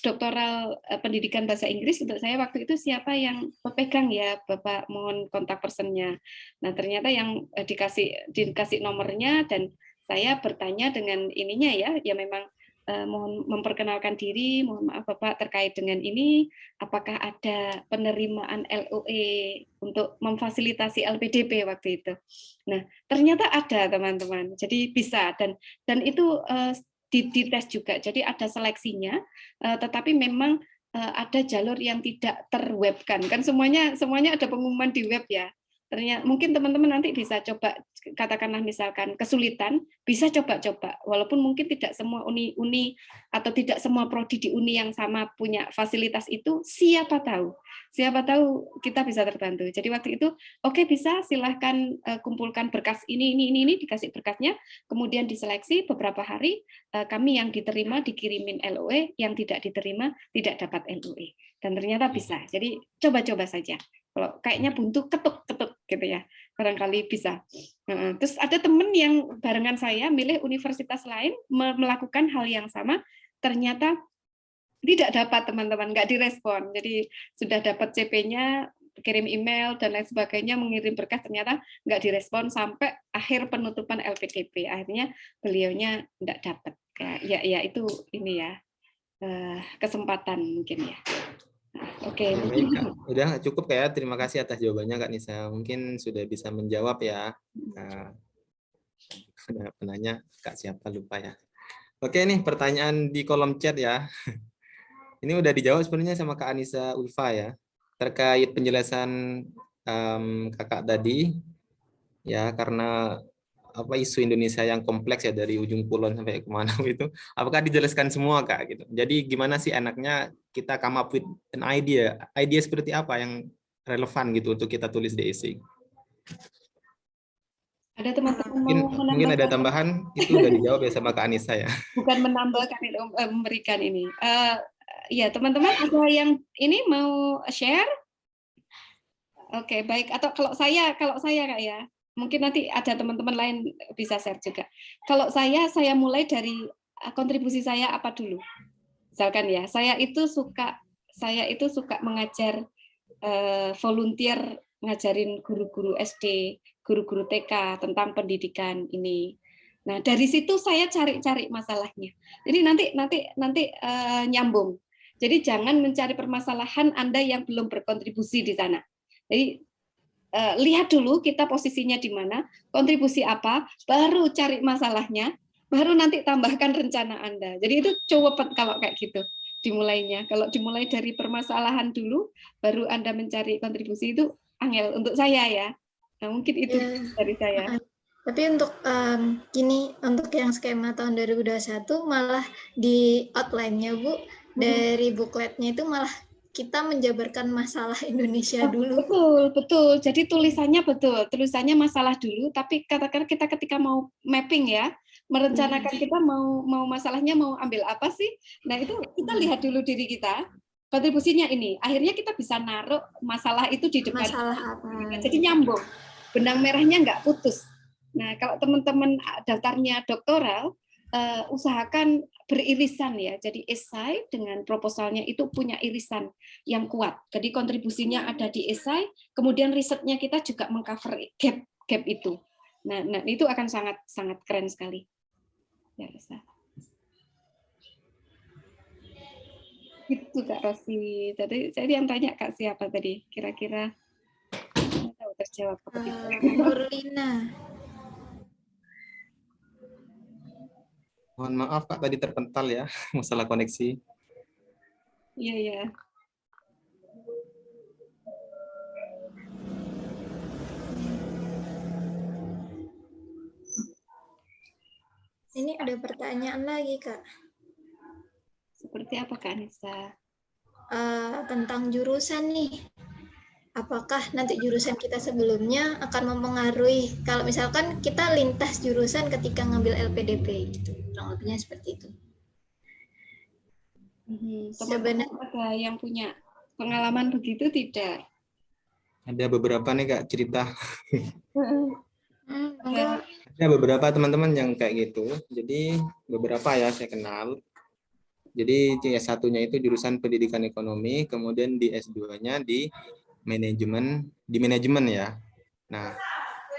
doktoral pendidikan bahasa Inggris untuk saya waktu itu siapa yang pepegang ya Bapak, mohon kontak personnya. Nah ternyata yang dikasih nomornya dan saya bertanya dengan ininya ya memang mohon memperkenalkan diri, mohon maaf Bapak terkait dengan ini, apakah ada penerimaan LOE untuk memfasilitasi LPDP waktu itu. Nah ternyata ada teman-teman, jadi bisa dan itu dites juga, jadi ada seleksinya, tetapi memang ada jalur yang tidak terwebkan, kan semuanya ada pengumuman di web ya. Ternyata mungkin teman-teman nanti bisa coba, katakanlah misalkan kesulitan, bisa coba-coba, walaupun mungkin tidak semua uni atau tidak semua prodi di uni yang sama punya fasilitas itu, siapa tahu kita bisa terbantu. Jadi waktu itu oke, bisa silahkan kumpulkan berkas ini dikasih berkasnya, kemudian diseleksi beberapa hari, kami yang diterima dikirimin LOE, yang tidak diterima tidak dapat LOE, dan ternyata bisa. Jadi coba-coba saja. Kalau kayaknya buntu, ketuk gitu ya, barangkali bisa. Terus ada teman yang barengan saya milih universitas lain melakukan hal yang sama, ternyata tidak dapat teman-teman, nggak direspon. Jadi sudah dapat CP-nya, kirim email dan lain sebagainya, mengirim berkas, ternyata nggak direspon sampai akhir penutupan LPDP. Akhirnya beliaunya nggak dapat. Ya itu ini ya kesempatan mungkin ya. Oke. Baik, Kak. Udah cukup ya. Terima kasih atas jawabannya Kak Nisa. Mungkin sudah bisa menjawab ya. Penanya Kak siapa lupa ya. Oke nih pertanyaan di kolom chat ya. Ini udah dijawab sebenarnya sama Kak Anissa Ulfa ya. Terkait penjelasan Kakak tadi ya, karena isu Indonesia yang kompleks ya dari ujung kulon sampai kemana itu, apakah dijelaskan semua Kak gitu. Jadi gimana sih enaknya kita come up with an idea seperti apa yang relevan gitu untuk kita tulis di essay. Ada teman-teman mungkin ada tambahan, itu udah dijawab ya sama Kak Anissa ya. Bukan menambahkan, memberikan ini. Ya teman-teman ada yang ini mau share? Oke, baik. Atau kalau saya Kak ya. Mungkin nanti ada teman-teman lain bisa share juga. Kalau saya mulai dari kontribusi saya apa dulu. Misalkan ya, saya itu suka mengajar volunteer, ngajarin guru-guru SD, guru-guru TK tentang pendidikan ini. Nah, dari situ saya cari masalahnya. Jadi nanti nyambung. Jadi jangan mencari permasalahan Anda yang belum berkontribusi di sana. Jadi lihat dulu kita posisinya di mana, kontribusi apa, baru cari masalahnya, baru nanti tambahkan rencana Anda. Jadi itu coba kalau kayak gitu. dimulainya. Kalau dimulai dari permasalahan dulu, baru Anda mencari kontribusi itu angel untuk saya ya. Nah, mungkin itu Ya. dari saya. Tapi untuk gini, untuk yang skema tahun 2021 malah di outline-nya Bu, dari bukletnya itu malah kita menjabarkan masalah Indonesia dulu. Betul, betul. Jadi tulisannya betul, tulisannya masalah dulu, tapi katakan kita ketika mau mapping ya, merencanakan kita mau masalahnya mau ambil apa sih? Nah, itu kita lihat dulu diri kita, kontribusinya ini. Akhirnya kita bisa naruh masalah itu di depan. Masalah apa? Jadi nyambung. Benang merahnya nggak putus. Nah, kalau teman-teman daftarnya doktoral, usahakan beririsan ya. Jadi esai dengan proposalnya itu punya irisan yang kuat. Jadi kontribusinya ada di esai, kemudian risetnya kita juga mengcover gap itu. Nah, itu akan sangat sangat keren sekali. Ya, Rasa. Itu Kak Rosi. Tadi saya yang tanya Kak siapa tadi? Kira-kira tahu terjawab apa tidak? Nurlina. Mohon maaf Kak, tadi terpental ya, masalah koneksi. Iya, ya. Ini ada pertanyaan lagi, Kak. Seperti apa Kak Anissa? Tentang jurusan nih. Apakah nanti jurusan kita sebelumnya akan mempengaruhi kalau misalkan kita lintas jurusan ketika ngambil LPDP gitu. Kurang lebihnya seperti itu. Sebenarnya ada yang punya pengalaman begitu tidak? Ada beberapa nih Kak cerita. Enggak. Ada beberapa teman-teman yang kayak gitu. Jadi beberapa ya saya kenal. Jadi S1-nya itu jurusan pendidikan ekonomi, kemudian di S2-nya di manajemen ya. Nah,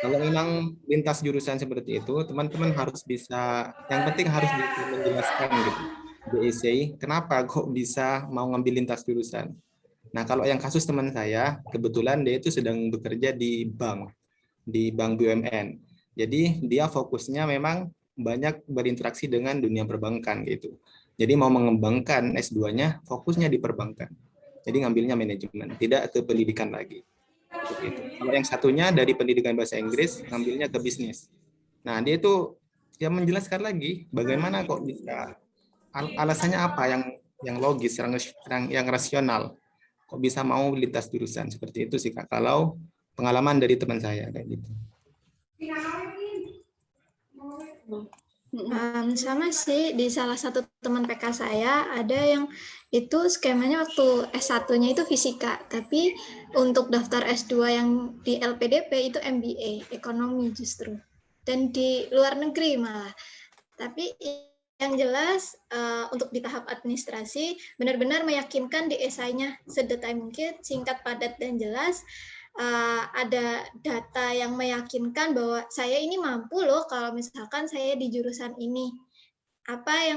kalau memang lintas jurusan seperti itu, teman-teman harus bisa, yang penting harus bisa menjelaskan gitu. Di essay, kenapa kok bisa mau ngambil lintas jurusan? Nah, kalau yang kasus teman saya, kebetulan dia itu sedang bekerja di bank BUMN. Jadi dia fokusnya memang banyak berinteraksi dengan dunia perbankan gitu. Jadi mau mengembangkan S2-nya, fokusnya di perbankan. Jadi ngambilnya manajemen, tidak ke pendidikan lagi. Itu. Kalau yang satunya dari pendidikan bahasa Inggris, ngambilnya ke bisnis. Nah, dia itu dia menjelaskan lagi bagaimana kok bisa, alasannya apa yang logis, yang rasional. Kok bisa mau lintas jurusan seperti itu sih Kak. Kalau pengalaman dari teman saya kayak gitu. Sama sih, di salah satu teman PK saya ada yang itu skemanya waktu S1-nya itu fisika, tapi untuk daftar S2 yang di LPDP itu MBA, ekonomi justru. Dan di luar negeri malah. Tapi yang jelas untuk di tahap administrasi benar-benar meyakinkan di esainya sedetail mungkin, singkat, padat, dan jelas. Ada data yang meyakinkan bahwa saya ini mampu loh kalau misalkan saya di jurusan ini. Apa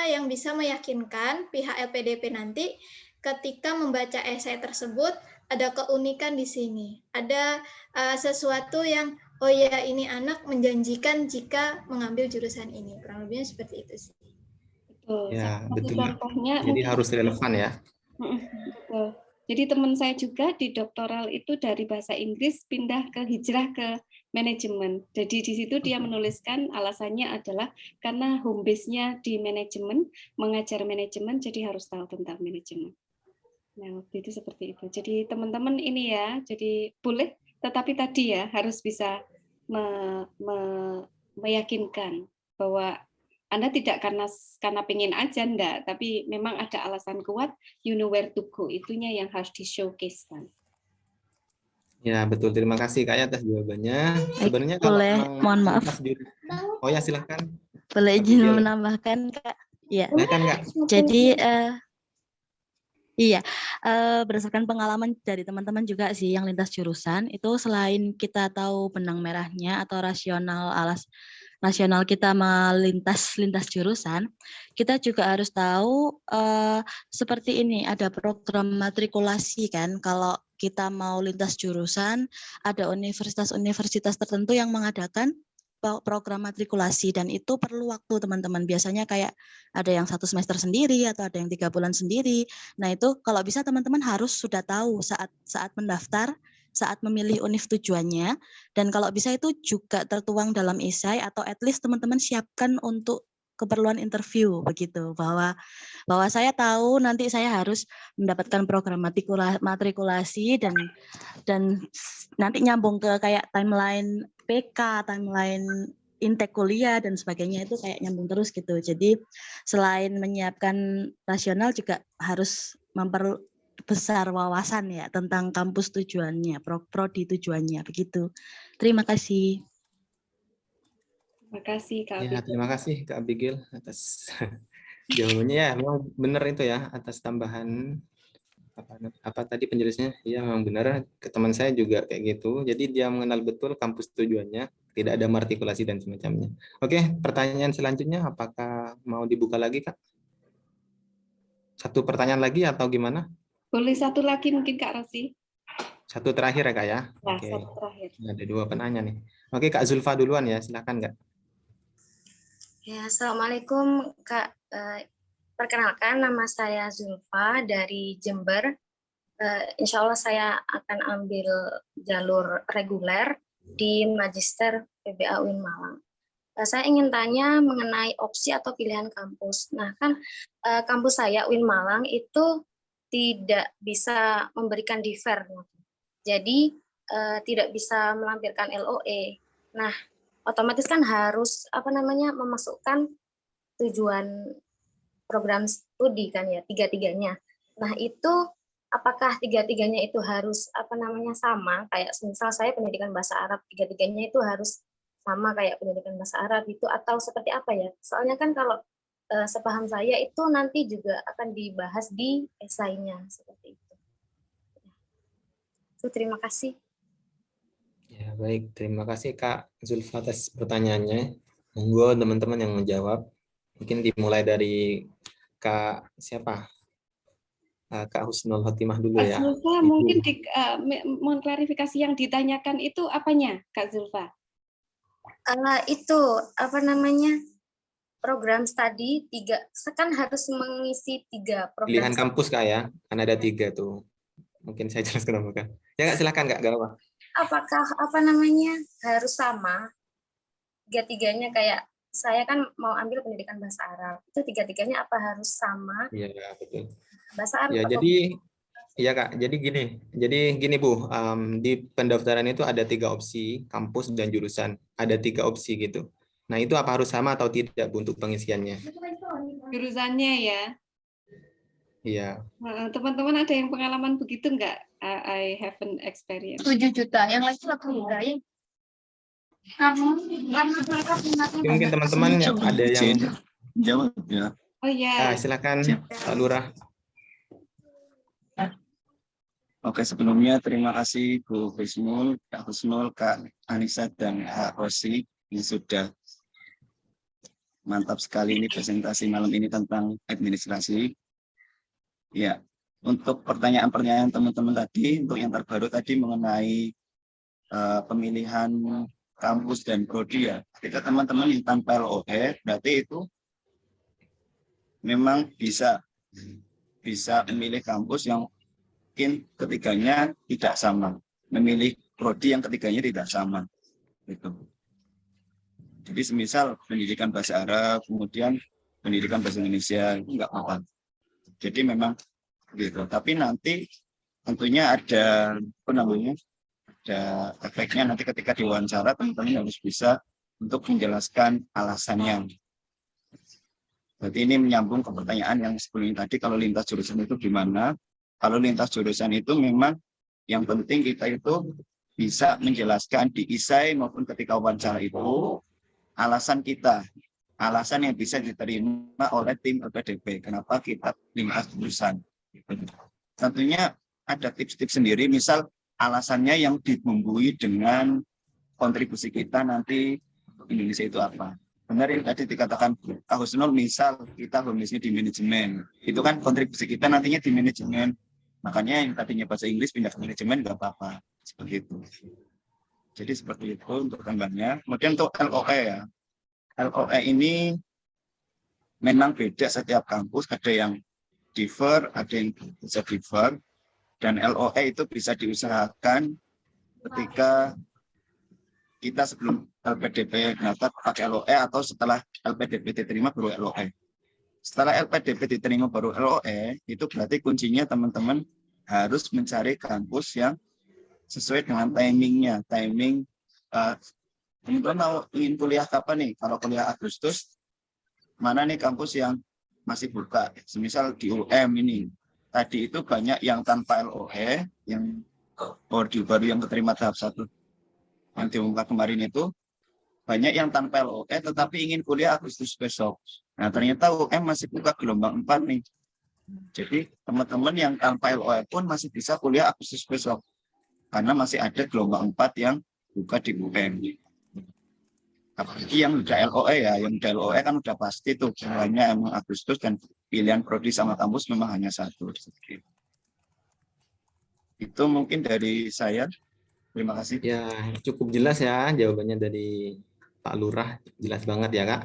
yang bisa meyakinkan pihak LPDP nanti ketika membaca esai tersebut ada keunikan di sini. Ada sesuatu yang oh ya ini anak menjanjikan jika mengambil jurusan ini. Kurang lebihnya seperti itu sih. Betul. Ya, betul. Contohnya jadi harus relevan ya. Betul. Jadi teman saya juga di doktoral itu dari bahasa Inggris pindah ke hijrah ke manajemen. Jadi di situ dia menuliskan alasannya adalah karena home base-nya di manajemen, mengajar manajemen, jadi harus tahu tentang manajemen. Nah, waktu itu seperti itu. Jadi teman-teman ini ya, jadi boleh, tetapi tadi ya harus bisa meyakinkan bahwa Anda tidak karena pengen aja, enggak, tapi memang ada alasan kuat, you know where to go, itunya yang harus di-showcase-kan. Ya, betul. Terima kasih Kak atas jawabannya. Sebenarnya boleh, mohon maaf. Oh ya, silahkan. Boleh izin menambahkan Kak? Iya. Silahkan Kak. Jadi iya, berdasarkan pengalaman dari teman-teman juga sih yang lintas jurusan, itu selain kita tahu benang merahnya atau rasional kita melintas jurusan, kita juga harus tahu seperti ini, ada program matrikulasi kan, kalau kita mau lintas jurusan, ada universitas-universitas tertentu yang mengadakan program matrikulasi dan itu perlu waktu teman-teman. Biasanya kayak ada yang 1 semester sendiri atau ada yang 3 bulan sendiri. Nah itu kalau bisa teman-teman harus sudah tahu saat mendaftar, saat memilih univ tujuannya, dan kalau bisa itu juga tertuang dalam esai atau at least teman-teman siapkan untuk keperluan interview begitu, bahwa saya tahu nanti saya harus mendapatkan program matrikulasi dan nanti nyambung ke kayak timeline PK, timeline intake kuliah dan sebagainya, itu kayak nyambung terus gitu. Jadi selain menyiapkan rasional juga harus memperbesar wawasan ya tentang kampus tujuannya, prodi tujuannya begitu. Terima kasih. Terima kasih Kak Ya, Abigail. terima kasih Kak Abigail atas jawabannya ya. Memang benar itu ya, atas tambahan apa tadi penjelasannya. Ya, memang benar. Ke teman saya juga kayak gitu. Jadi dia mengenal betul kampus tujuannya, tidak ada artikulasi dan semacamnya. Oke, pertanyaan selanjutnya apakah mau dibuka lagi Kak? Satu pertanyaan lagi atau gimana? Boleh satu lagi mungkin Kak Rosi? Satu terakhir ya Kak ya? Nah, Oke. satu terakhir. Ada 2 penanya nih. Oke, Kak Zulfa duluan ya, silakan Kak. Ya, Assalamualaikum Kak. Perkenalkan, nama saya Zulfa dari Jember. Insya Allah saya akan ambil jalur reguler di Magister PBA UIN Malang. Saya ingin tanya mengenai opsi atau pilihan kampus. Nah, kan kampus saya UIN Malang itu tidak bisa memberikan diver. Jadi tidak bisa melampirkan LOE. Nah, otomatis kan harus memasukkan tujuan program studi kan ya, tiga-tiganya. Nah, itu apakah tiga-tiganya itu harus sama, kayak misal saya pendidikan bahasa Arab, tiga-tiganya itu harus sama kayak pendidikan bahasa Arab itu, atau seperti apa ya? Soalnya kan kalau sepaham saya itu nanti juga akan dibahas di esainya seperti itu. Terima kasih. Ya, baik. Terima kasih Kak Zulfa atas pertanyaannya. Monggo teman-teman yang menjawab. Mungkin dimulai dari Kak siapa? Kak Husnul Khotimah dulu Kak ya. Zulfa, mungkin mengklarifikasi yang ditanyakan itu apanya, Kak Zulfa? Itu program studi 3, kan harus mengisi 3 program. Pilihan kampus Kak ya, kan ada 3 tuh. Mungkin saya jelaskan apa Kak. Ya Kak, silakan Kak, gak apa. Apakah harus sama tiga-tiganya, kayak saya kan mau ambil pendidikan bahasa Arab, itu tiga-tiganya apa harus sama? Iya, betul. Bahasa Arab. Ya, jadi iya Kak, jadi gini Bu, di pendaftaran itu ada 3 opsi, kampus dan jurusan. Ada 3 opsi gitu. Nah, itu apa harus sama atau tidak Bu, untuk pengisiannya? Jurusannya ya. Iya. Teman-teman ada yang pengalaman begitu nggak? I have an experience. 7 juta, yang lain 8 juta ya. Mungkin teman-teman ada yang jawab ya. Oh ya. Silakan Pak Lurah. Oke, sebelumnya terima kasih Bu Husnul, Kak Husnul, Kak Anissa, dan Kak Rosi yang sudah mantap sekali ini presentasi malam ini tentang administrasi. Ya, untuk pertanyaan-pertanyaan teman-teman tadi, untuk yang terbaru tadi mengenai pemilihan kampus dan prodi ya, kita teman-teman yang tanpa LOE, berarti itu memang bisa memilih kampus yang mungkin ketiganya tidak sama, memilih prodi yang ketiganya tidak sama. Gitu. Jadi semisal pendidikan bahasa Arab, kemudian pendidikan bahasa Indonesia, itu enggak apa-apa. Jadi memang gitu. Tapi nanti tentunya ada ada efeknya nanti ketika diwawancara teman-teman harus bisa untuk menjelaskan alasannya. Berarti ini menyambung ke pertanyaan yang sebelumnya tadi, kalau lintas jurusan itu gimana? Kalau lintas jurusan itu memang yang penting kita itu bisa menjelaskan di esai maupun ketika wawancara itu alasan kita, alasan yang bisa diterima oleh tim LPDP, kenapa kita lintas jurusan. Tentunya ada tips-tips sendiri, misal alasannya yang dibumbui dengan kontribusi kita nanti Indonesia itu apa. Benar yang tadi dikatakan Kak Husnul, misal kita homisnya di manajemen, itu kan kontribusi kita nantinya di manajemen. Makanya yang tadinya bahasa Inggris pindah ke manajemen nggak apa-apa, seperti itu. Jadi seperti itu untuk gambarnya. Kemudian untuk LOE ya. LOE ini memang beda setiap kampus, ada yang differ, ada yang bisa differ, dan LOE itu bisa diusahakan ketika kita sebelum LPDP daftar pakai LOE atau setelah LPDP diterima baru LOE. Setelah LPDP diterima baru LOE, itu berarti kuncinya teman-teman harus mencari kampus yang sesuai dengan timingnya. Timing, teman-teman mau ingin kuliah kapan nih? Kalau kuliah Agustus, mana nih kampus yang masih buka? Semisal di UM ini, tadi itu banyak yang tanpa LOE, yang baru yang keterima tahap 1 yang diungkap kemarin itu, banyak yang tanpa LOE tetapi ingin kuliah Agustus besok. Nah ternyata UM masih buka gelombang 4 nih. Jadi teman-teman yang tanpa LOE pun masih bisa kuliah Agustus besok. Karena masih ada gelombang 4 yang buka di UM. Apalagi yang udah LOE ya, yang udah LOE kan udah pasti tuh hanya emang Agustus dan pilihan prodi sama kampus memang hanya 1. Itu mungkin dari saya. Terima kasih. Ya, cukup jelas ya jawabannya dari Pak Lurah, jelas banget ya Kak.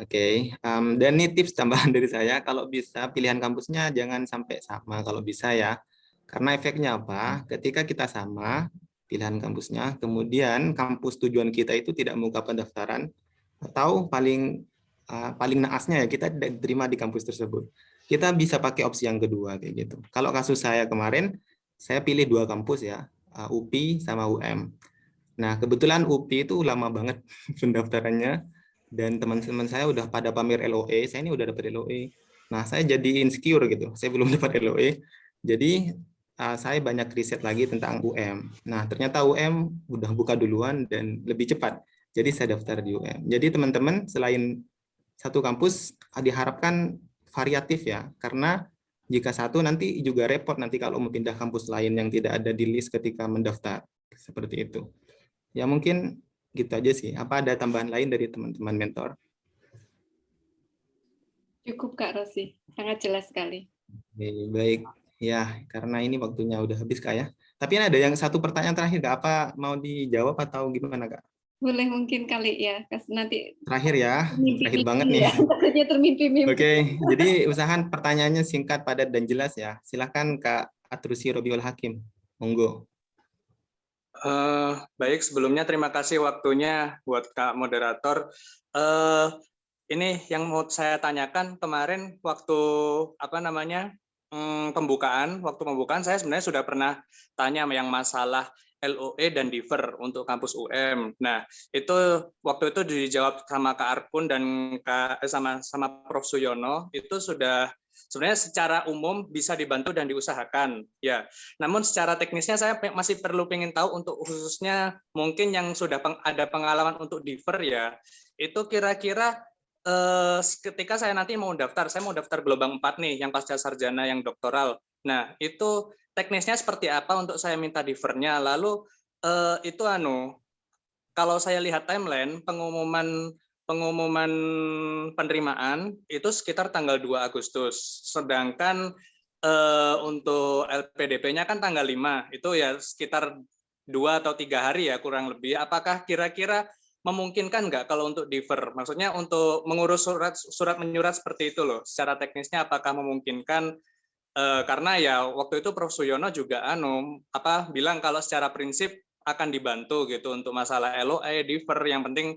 Oke, dan ini tips tambahan dari saya, kalau bisa pilihan kampusnya jangan sampai sama kalau bisa ya. Karena efeknya apa? Ketika kita sama pilihan kampusnya, kemudian kampus tujuan kita itu tidak membuka pendaftaran, atau paling naasnya ya kita tidak diterima di kampus tersebut. Kita bisa pakai opsi yang kedua kayak gitu. Kalau kasus saya kemarin, saya pilih 2 kampus ya, UPI sama UM. Nah, kebetulan UPI itu lama banget pendaftarannya, dan teman-teman saya udah pada pamer LOE, saya ini udah dapat LOE. Nah, saya jadi insecure gitu, saya belum dapat LOE. Jadi, saya banyak riset lagi tentang UM. Nah, ternyata UM udah buka duluan dan lebih cepat. Jadi, saya daftar di UM. Jadi, teman-teman, selain satu kampus, diharapkan variatif ya, karena jika satu nanti juga repot nanti kalau mau pindah kampus lain yang tidak ada di list ketika mendaftar. Seperti itu. Ya mungkin gitu aja sih. Apa ada tambahan lain dari teman-teman mentor? Cukup Kak Rosi, sangat jelas sekali. Baik, ya karena ini waktunya udah habis Kak ya. Tapi ada yang satu pertanyaan terakhir Kak, apa mau dijawab atau gimana Kak? Boleh mungkin kali ya, nanti terakhir ya, terakhir banget nih. Takutnya termimpi-mimpi. Oke, jadi usahakan pertanyaannya singkat, padat, dan jelas ya. Silakan Kak Atrusi Robiul Hakim, monggo. Baik, sebelumnya terima kasih waktunya buat Kak Moderator. Ini yang mau saya tanyakan kemarin waktu waktu pembukaan saya sebenarnya sudah pernah tanya yang masalah LOE dan differ untuk kampus UM. Nah, itu waktu itu dijawab sama Kak Arkun dan sama Prof Suyono, itu sudah sebenarnya secara umum bisa dibantu dan diusahakan ya. Namun secara teknisnya saya masih perlu ingin tahu untuk khususnya mungkin yang sudah ada pengalaman untuk differ ya. Itu kira-kira ketika saya nanti mau daftar, saya mau daftar gelombang 4 nih yang pasca sarjana yang doktoral. Nah, itu teknisnya seperti apa untuk saya minta differnya? Lalu itu kalau saya lihat timeline pengumuman penerimaan itu sekitar tanggal 2 Agustus. Sedangkan untuk LPDP-nya kan tanggal 5. Itu ya sekitar 2 atau 3 hari ya kurang lebih. Apakah kira-kira memungkinkan nggak kalau untuk differ? Maksudnya untuk mengurus surat menyurat seperti itu loh. Secara teknisnya apakah memungkinkan? Karena ya waktu itu Prof Suyono juga bilang kalau secara prinsip akan dibantu gitu untuk masalah LOE, differ. Yang penting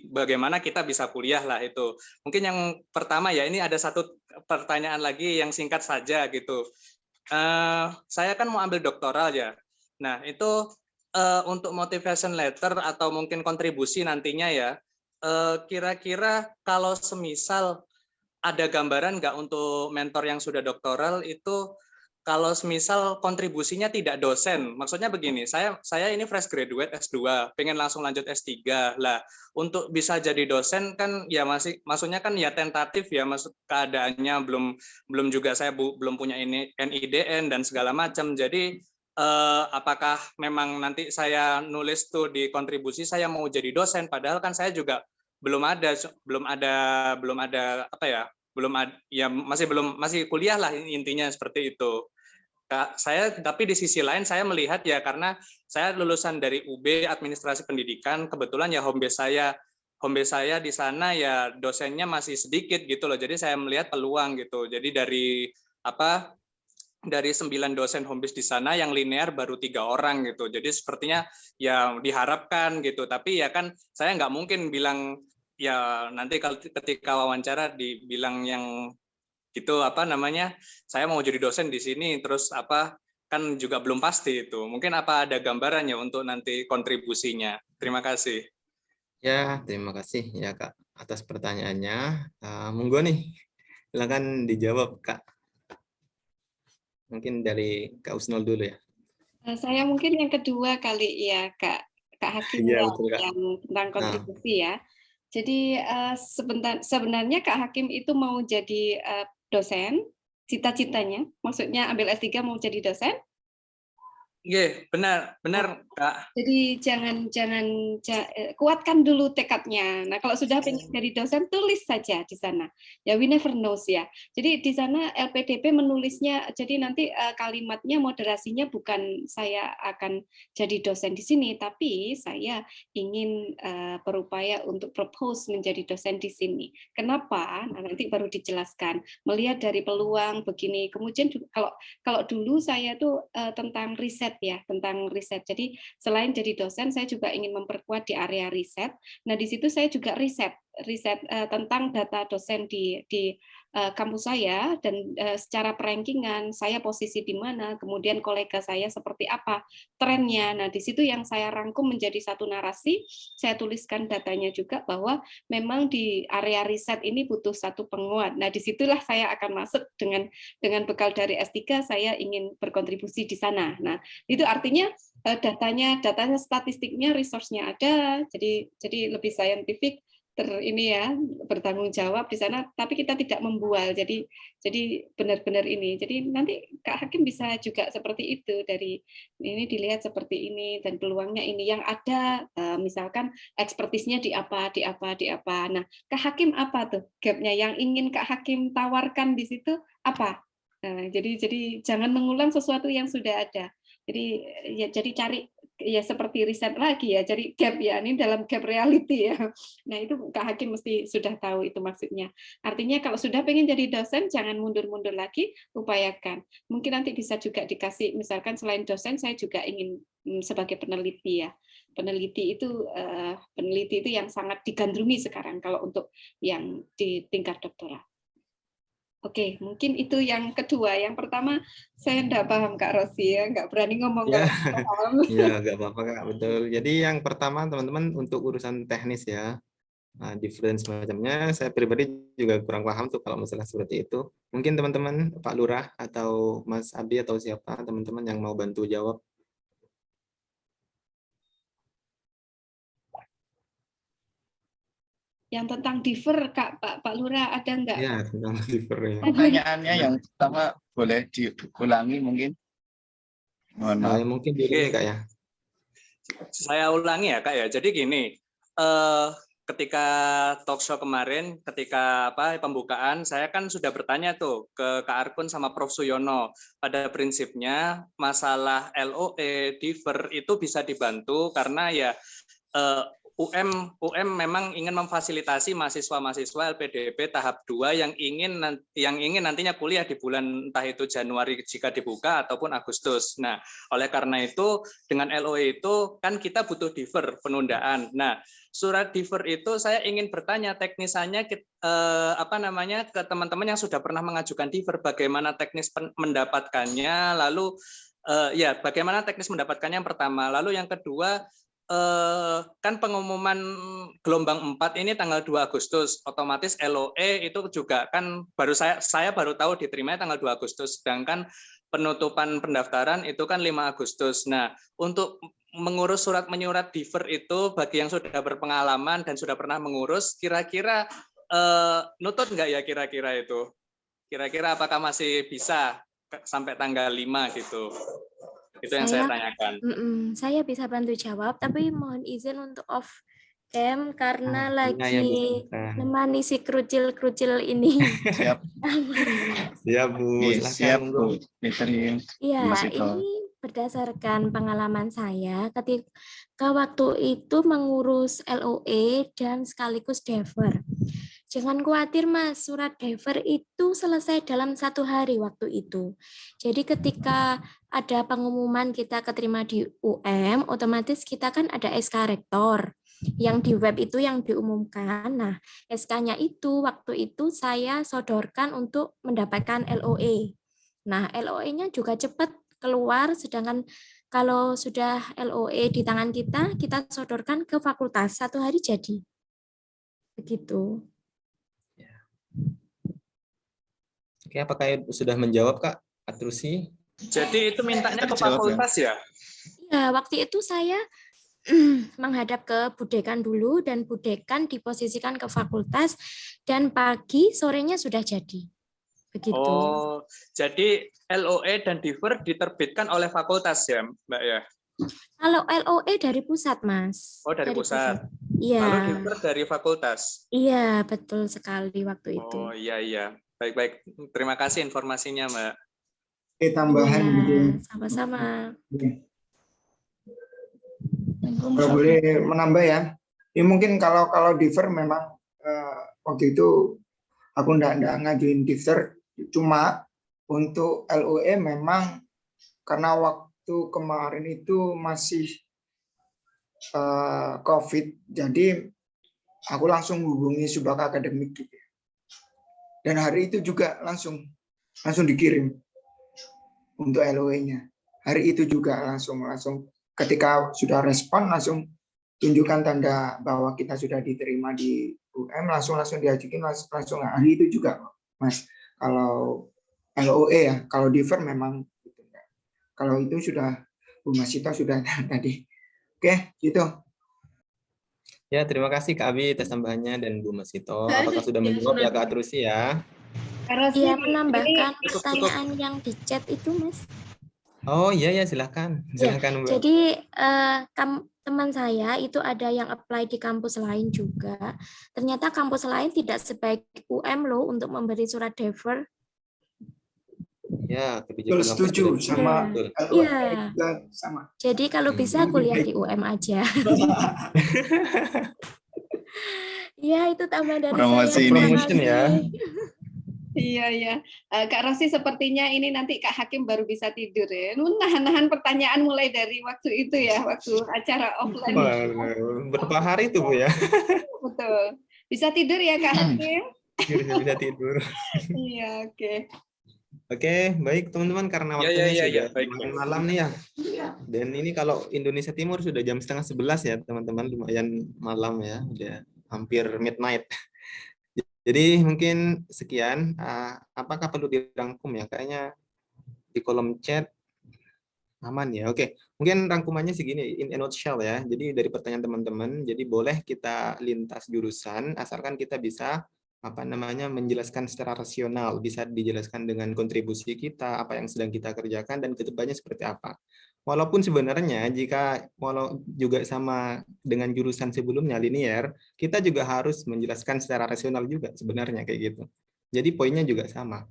bagaimana kita bisa kuliah lah itu. Mungkin yang pertama ya, ini ada satu pertanyaan lagi yang singkat saja gitu. Saya kan mau ambil doktoral ya. Nah itu untuk motivation letter atau mungkin kontribusi nantinya ya, kira-kira kalau semisal ada gambaran nggak untuk mentor yang sudah doktoral itu, kalau semisal kontribusinya tidak dosen, maksudnya begini, saya ini fresh graduate S2, pengen langsung lanjut S3 lah, untuk bisa jadi dosen kan ya maksudnya kan ya tentatif ya, keadaannya belum juga saya belum punya NIDN dan segala macam, jadi apakah memang nanti saya nulis tuh di kontribusi saya mau jadi dosen, padahal kan saya juga masih kuliah lah intinya seperti itu. tapi di sisi lain saya melihat ya, karena saya lulusan dari UB Administrasi Pendidikan, kebetulan ya home base saya di sana ya dosennya masih sedikit gitu loh. Jadi saya melihat peluang gitu. Jadi dari 9 dosen home base di sana yang linear baru 3 orang gitu. Jadi sepertinya ya diharapkan gitu. Tapi ya kan saya nggak mungkin bilang ya nanti kalau ketika wawancara dibilang yang gitu saya mau jadi dosen di sini terus kan juga belum pasti itu. Mungkin ada gambarannya untuk nanti kontribusinya. Terima kasih. Ya, terima kasih ya Kak atas pertanyaannya. Monggo nih, silakan dijawab Kak. Mungkin dari Kak Usnul dulu ya. Saya mungkin yang kedua kali ya Kak Hakim Iya, betul, Kak. yang tentang kontribusi ya. Jadi sebenarnya Kak Hakim itu mau jadi dosen, cita-citanya, maksudnya ambil S3 mau jadi dosen? Iya, benar Kak. Jadi jangan kuatkan dulu tekadnya. Nah, kalau sudah pengen jadi dosen, tulis saja di sana. Ya, we never knows ya. Jadi di sana LPDP menulisnya, jadi nanti kalimatnya, moderasinya bukan saya akan jadi dosen di sini, tapi saya ingin berupaya untuk propose menjadi dosen di sini. Kenapa? Nah, nanti baru dijelaskan. Melihat dari peluang begini. Kemudian kalau dulu saya tuh tentang riset ya, tentang riset. Jadi selain jadi dosen, saya juga ingin memperkuat di area riset. Nah, di situ saya juga riset tentang data dosen di kampus saya dan secara perankingan saya posisi di mana, kemudian kolega saya seperti apa trennya. Nah, di situ yang saya rangkum menjadi satu narasi, saya tuliskan datanya juga bahwa memang di area riset ini butuh satu penguat. Nah, disitulah saya akan masuk dengan bekal dari S3, saya ingin berkontribusi di sana. Nah, itu artinya datanya statistiknya, resource-nya ada, jadi lebih saintifik, ini ya, bertanggung jawab di sana, tapi kita tidak membual. Jadi benar-benar ini. Jadi nanti Kak Hakim bisa juga seperti itu, dari ini dilihat seperti ini dan peluangnya ini yang ada, misalkan ekspertisnya di apa. Nah, Kak Hakim apa tuh gap-nya yang ingin Kak Hakim tawarkan di situ apa? Nah, jadi jangan mengulang sesuatu yang sudah ada. Jadi cari ya seperti riset lagi ya, jadi gap ya, ini dalam gap reality ya. Nah, itu Kak Hakim mesti sudah tahu itu maksudnya. Artinya kalau sudah pengen jadi dosen, jangan mundur-mundur lagi, upayakan. Mungkin nanti bisa juga dikasih, misalkan selain dosen, saya juga ingin sebagai peneliti ya. Peneliti itu yang sangat digandrungi sekarang kalau untuk yang di tingkat doktoral. Oke, mungkin itu yang kedua. Yang pertama, saya enggak paham Kak Rosi ya, enggak berani ngomong Ya, kalau paham. ya nggak apa-apa Kak, betul. Jadi yang pertama teman-teman untuk urusan teknis ya, difference semacamnya, saya pribadi juga kurang paham tuh kalau masalah seperti itu. Mungkin teman-teman Pak Lurah atau Mas Abdi atau siapa teman-teman yang mau bantu jawab. Yang tentang differ, Pak Lurah, ada nggak? Ya, tentang differ ya. Pertanyaannya yang pertama boleh diulangi mungkin? Mohon maaf. Mungkin dulu Kak ya. Saya ulangi ya Kak ya. Jadi gini, ketika talk show kemarin, ketika pembukaan, saya kan sudah bertanya tuh ke Kak Arkun sama Prof. Suyono. Pada prinsipnya masalah LOE, differ itu bisa dibantu karena ya UM memang ingin memfasilitasi mahasiswa-mahasiswa LPDP tahap 2 yang ingin nantinya kuliah di bulan entah itu Januari jika dibuka ataupun Agustus. Nah, oleh karena itu dengan LOE itu kan kita butuh differ, penundaan. Nah, surat differ itu saya ingin bertanya teknisannya ke teman-teman yang sudah pernah mengajukan differ, bagaimana teknis mendapatkannya, lalu ya bagaimana teknis mendapatkannya yang pertama, lalu yang kedua kan pengumuman gelombang 4 ini tanggal 2 Agustus, otomatis LOE itu juga kan saya baru tahu diterimanya tanggal 2 Agustus, sedangkan penutupan pendaftaran itu kan 5 Agustus. Nah, untuk mengurus surat menyurat differ itu bagi yang sudah berpengalaman dan sudah pernah mengurus, kira-kira nutut nggak ya kira-kira itu? Kira-kira apakah masih bisa sampai tanggal 5 gitu? Itu yang saya tanyakan. Saya bisa bantu jawab, tapi mohon izin untuk off camp karena ya, lagi bisa. nemani si kerucil-kerucil ini. Siap. Siap Bu, Iya, silahkan siap monggo. Bu. Catherine. Iya, Mas Ito. ini berdasarkan pengalaman saya ketika waktu itu mengurus LOE dan sekaligus Dever. Jangan khawatir Mas, surat Dever itu selesai dalam 1 hari waktu itu. Jadi ketika ada pengumuman kita keterima di UM, otomatis kita kan ada SK Rektor. Yang di web itu yang diumumkan. Nah, SK-nya itu waktu itu saya sodorkan untuk mendapatkan LOE. Nah, LOE-nya juga cepat keluar, sedangkan kalau sudah LOE di tangan kita, kita sodorkan ke fakultas, 1 hari jadi. Begitu. Oke, apakah sudah menjawab Kak Atrusi? Jadi itu mintanya ke fakultas ya? Ya, waktu itu saya menghadap ke Budekan dulu, dan Budekan diposisikan ke fakultas, dan pagi sorenya sudah jadi. Begitu. Oh, jadi LOE dan Dever diterbitkan oleh fakultas ya, Mbak ya? Kalau LOE dari pusat, Mas. Oh, dari pusat. Iya. Lalu Dever dari fakultas. Iya, betul sekali waktu itu. Oh, iya. Baik-baik. Terima kasih informasinya, Mbak. Oke, tambahan gitu. Sama-sama. Kalau boleh menambah ya. Ini mungkin kalau Dever memang waktu itu aku enggak ngajuin Dever, cuma untuk LOE memang karena waktu kemarin itu masih COVID, jadi aku langsung hubungi Subak Akademik gitu. Dan hari itu juga langsung dikirim untuk LOE-nya. Hari itu juga langsung ketika sudah respon langsung tunjukkan tanda bahwa kita sudah diterima di UM, langsung diajukin langsung hari itu juga, Mas. Kalau LOE ya, kalau Dever memang gitu. Kalau itu sudah Bu Masito sudah tadi. Oke, gitu. Ya, terima kasih Kak Abi atas tambahannya dan Bu Masito. Apakah sudah menjawab ya Kak Atrusi ya? Iya, menambahkan pertanyaan yang di chat itu, Mas. Oh iya ya, silahkan. Silahkan Mbak. Jadi teman saya itu ada yang apply di kampus lain juga. Ternyata kampus lain tidak sebaik UM loh untuk memberi surat Dever. Ya, kebijakan setuju sama. Iya. Sama. Jadi kalau bisa kuliah di UM aja. Iya, itu tambah dari Promosi saya. Promotion ya. Iya. Kak Rosi sepertinya ini nanti Kak Hakim baru bisa tidur ya. Nahan-nahan pertanyaan mulai dari waktu itu ya, waktu acara offline. Berapa hari itu Bu ya? Betul. Bisa tidur ya Kak Hakim? Bisa tidur. Iya, oke. Oke, baik teman-teman, karena waktunya sudah malam nih ya. Dan ini kalau Indonesia Timur sudah jam 10:30 ya teman-teman, lumayan malam ya, udah hampir midnight. Jadi mungkin sekian. Apakah perlu dirangkum ya? Kayaknya di kolom chat aman ya. Oke, mungkin rangkumannya segini in a nutshell ya. Jadi dari pertanyaan teman-teman, jadi boleh kita lintas jurusan asalkan kita bisa menjelaskan secara rasional, bisa dijelaskan dengan kontribusi kita, apa yang sedang kita kerjakan dan kedepannya seperti apa. Walaupun sebenarnya walau juga sama dengan jurusan sebelumnya linear, kita juga harus menjelaskan secara rasional juga sebenarnya kayak gitu. Jadi poinnya juga sama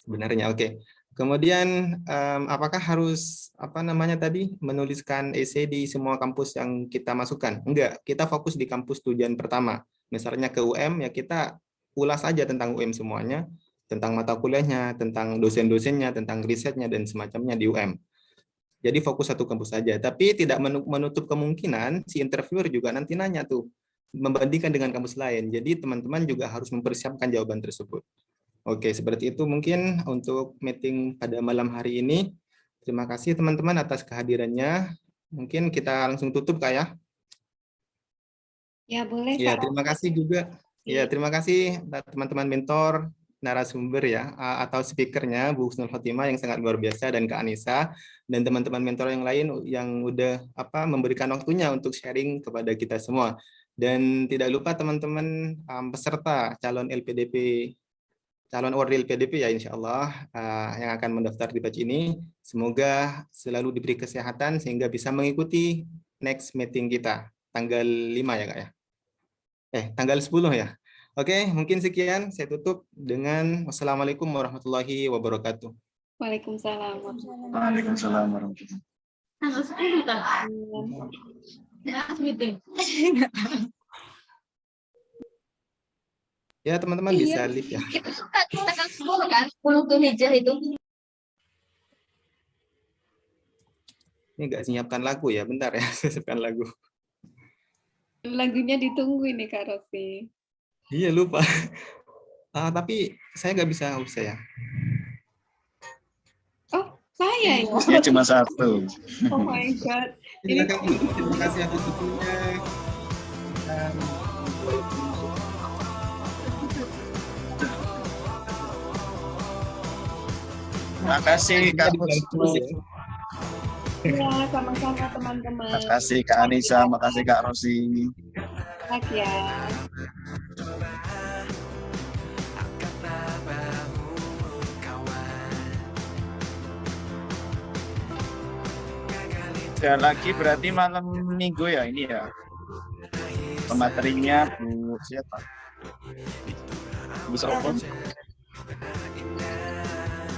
sebenarnya. Oke. Kemudian apakah harus menuliskan essay di semua kampus yang kita masukkan? Enggak, kita fokus di kampus tujuan pertama. Misalnya ke UM ya kita ulas aja tentang UM semuanya, tentang mata kuliahnya, tentang dosen-dosennya, tentang risetnya dan semacamnya di UM. Jadi fokus satu kampus saja, tapi tidak menutup kemungkinan si interviewer juga nanti nanya tuh membandingkan dengan kampus lain. Jadi teman-teman juga harus mempersiapkan jawaban tersebut. Oke, seperti itu mungkin untuk meeting pada malam hari ini. Terima kasih teman-teman atas kehadirannya. Mungkin kita langsung tutup Kak ya. Ya, boleh Kak. Ya, terima kasih juga. Ya, terima kasih teman-teman mentor, narasumber ya, atau speakernya Bu Husnul Khotimah yang sangat luar biasa, dan Kak Anissa, dan teman-teman mentor yang lain yang udah memberikan waktunya untuk sharing kepada kita semua. Dan tidak lupa teman-teman peserta calon award LPDP ya insya Allah yang akan mendaftar di batch ini, semoga selalu diberi kesehatan sehingga bisa mengikuti next meeting kita. tanggal 5 ya Kak ya? Tanggal 10 ya. Oke, mungkin sekian. Saya tutup dengan wassalamualaikum warahmatullahi wabarakatuh. Waalaikumsalam. Waalaikumsalam warahmatullahi Ya teman-teman bisa live ya. Itu tanggal 10 kan? 10 Dzulhijjah itu. Ini nggak siapkan lagu ya, bentar ya, saya siapkan lagu. Lagunya ditunggu ini Kak Rofi. Iya lupa. Tapi saya nggak bisa ya. Oh, saya ya? Ini cuma satu. Oh my God. Terima kasih atas waktunya. Terima kasih Kak Rosi. Ya, sama-sama teman-teman. Terima kasih Kak Anissa, makasih Kak Rosi. Selamat ya. Dan lagi berarti malam minggu ya ini ya. Pematerinya Bu siapa? Bu Sopo.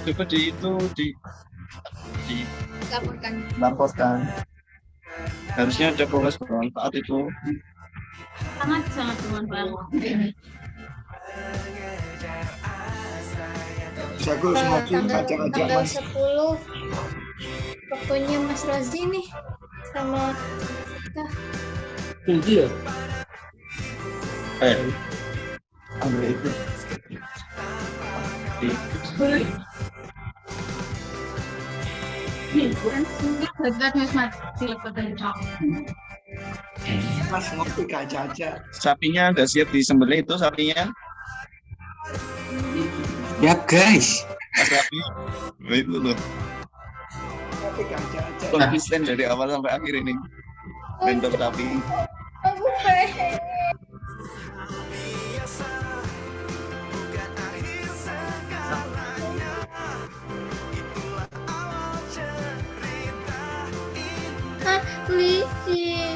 Coba laporkan. Harusnya ada proses bermanfaat itu. Sangat bermanfaat. Tanggal 10 waktunya Mas Rozi nih sama kita. Tinggi ya? Ambil itu. Mas ngopi Kak Caca. Sapinya udah siap disembelih itu sapinya? Ya guys. Sapi. Itu loh. Ngopi Kak Caca. Konsisten dari awal sampai akhir ini. Bentuk sapi. Aku pengen. Kelinci.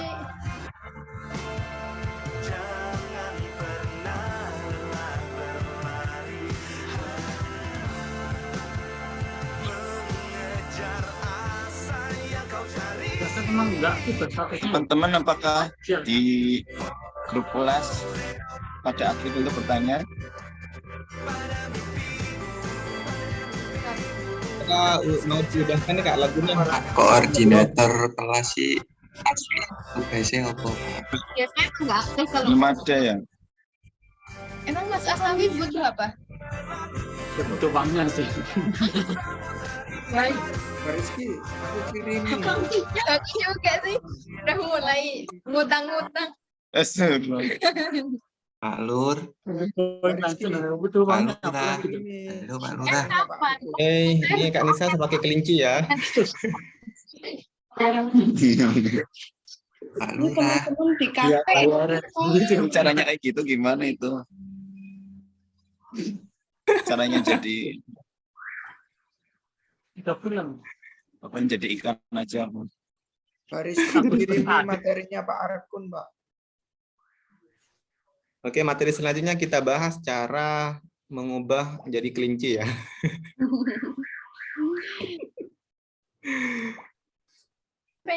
Teman-teman apakah di grup kelas pada aktif untuk bertanya? Mau diudahkan Kak lagunya. Koordinator kelas sih tugasnya apa? Biasanya enggak aktif kalau Belum ada ya? emang Mas Aklawi butuh apa? Butuh uangnya sih. Baik. Rizky, aku kirimin. Aku juga sih udah mulai ngutang-ngutang. Pak Lur. Butuh Pak Lurah. Halo Pak Lurah. Ini Kak Nisa sebagai kelinci ya. Pak Lurah. Teman-teman di kafe. Caranya kayak gitu gimana itu? Caranya jadi apa jadi ikan aja? Pak Rizky kirim materinya Pak Arkun, Pak. Oke, materi selanjutnya kita bahas cara mengubah menjadi kelinci ya.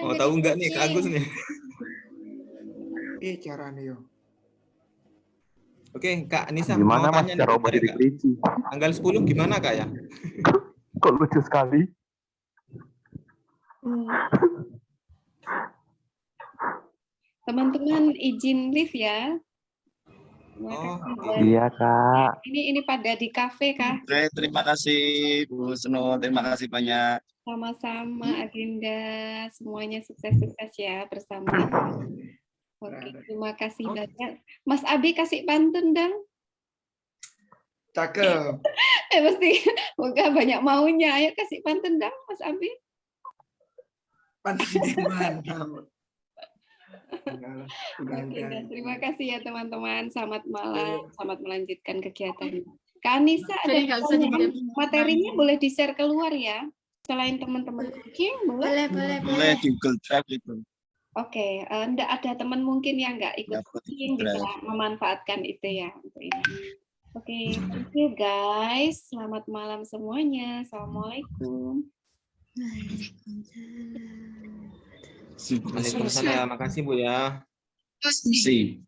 Mau tahu nggak nih Kak Agus nih? Caranya yo. Oke, Kak Nisa Gimana mau Mas tanya cara nih, ubah jadi kelinci? tanggal 10 gimana Kak ya? Kok lucu sekali? Teman-teman izin live ya. Iya Kak. Ini pada di kafe Kak. Oke, terima kasih Bu Seno, terima kasih banyak. Sama-sama Agenda, semuanya sukses-sukses ya bersama. Oke, terima kasih banyak. Mas Abi kasih pantun dong. Cakep. Mesti moga banyak maunya. Ayo kasih pantun dong Mas Abi. Pantun gimana? Oke, dan terima kasih ya teman-teman. Selamat malam, selamat melanjutkan kegiatan. Kak Anissa, ada materinya boleh di-share keluar ya? Selain teman-teman cooking, boleh? Boleh di Google Drive itu. Oke, enggak ada teman mungkin yang nggak ikut yang bisa memanfaatkan itu ya untuk ini. Oke, thank you guys. Selamat malam semuanya. Assalamualaikum. Waalaikumsalam. Makasih Bu ya. Si.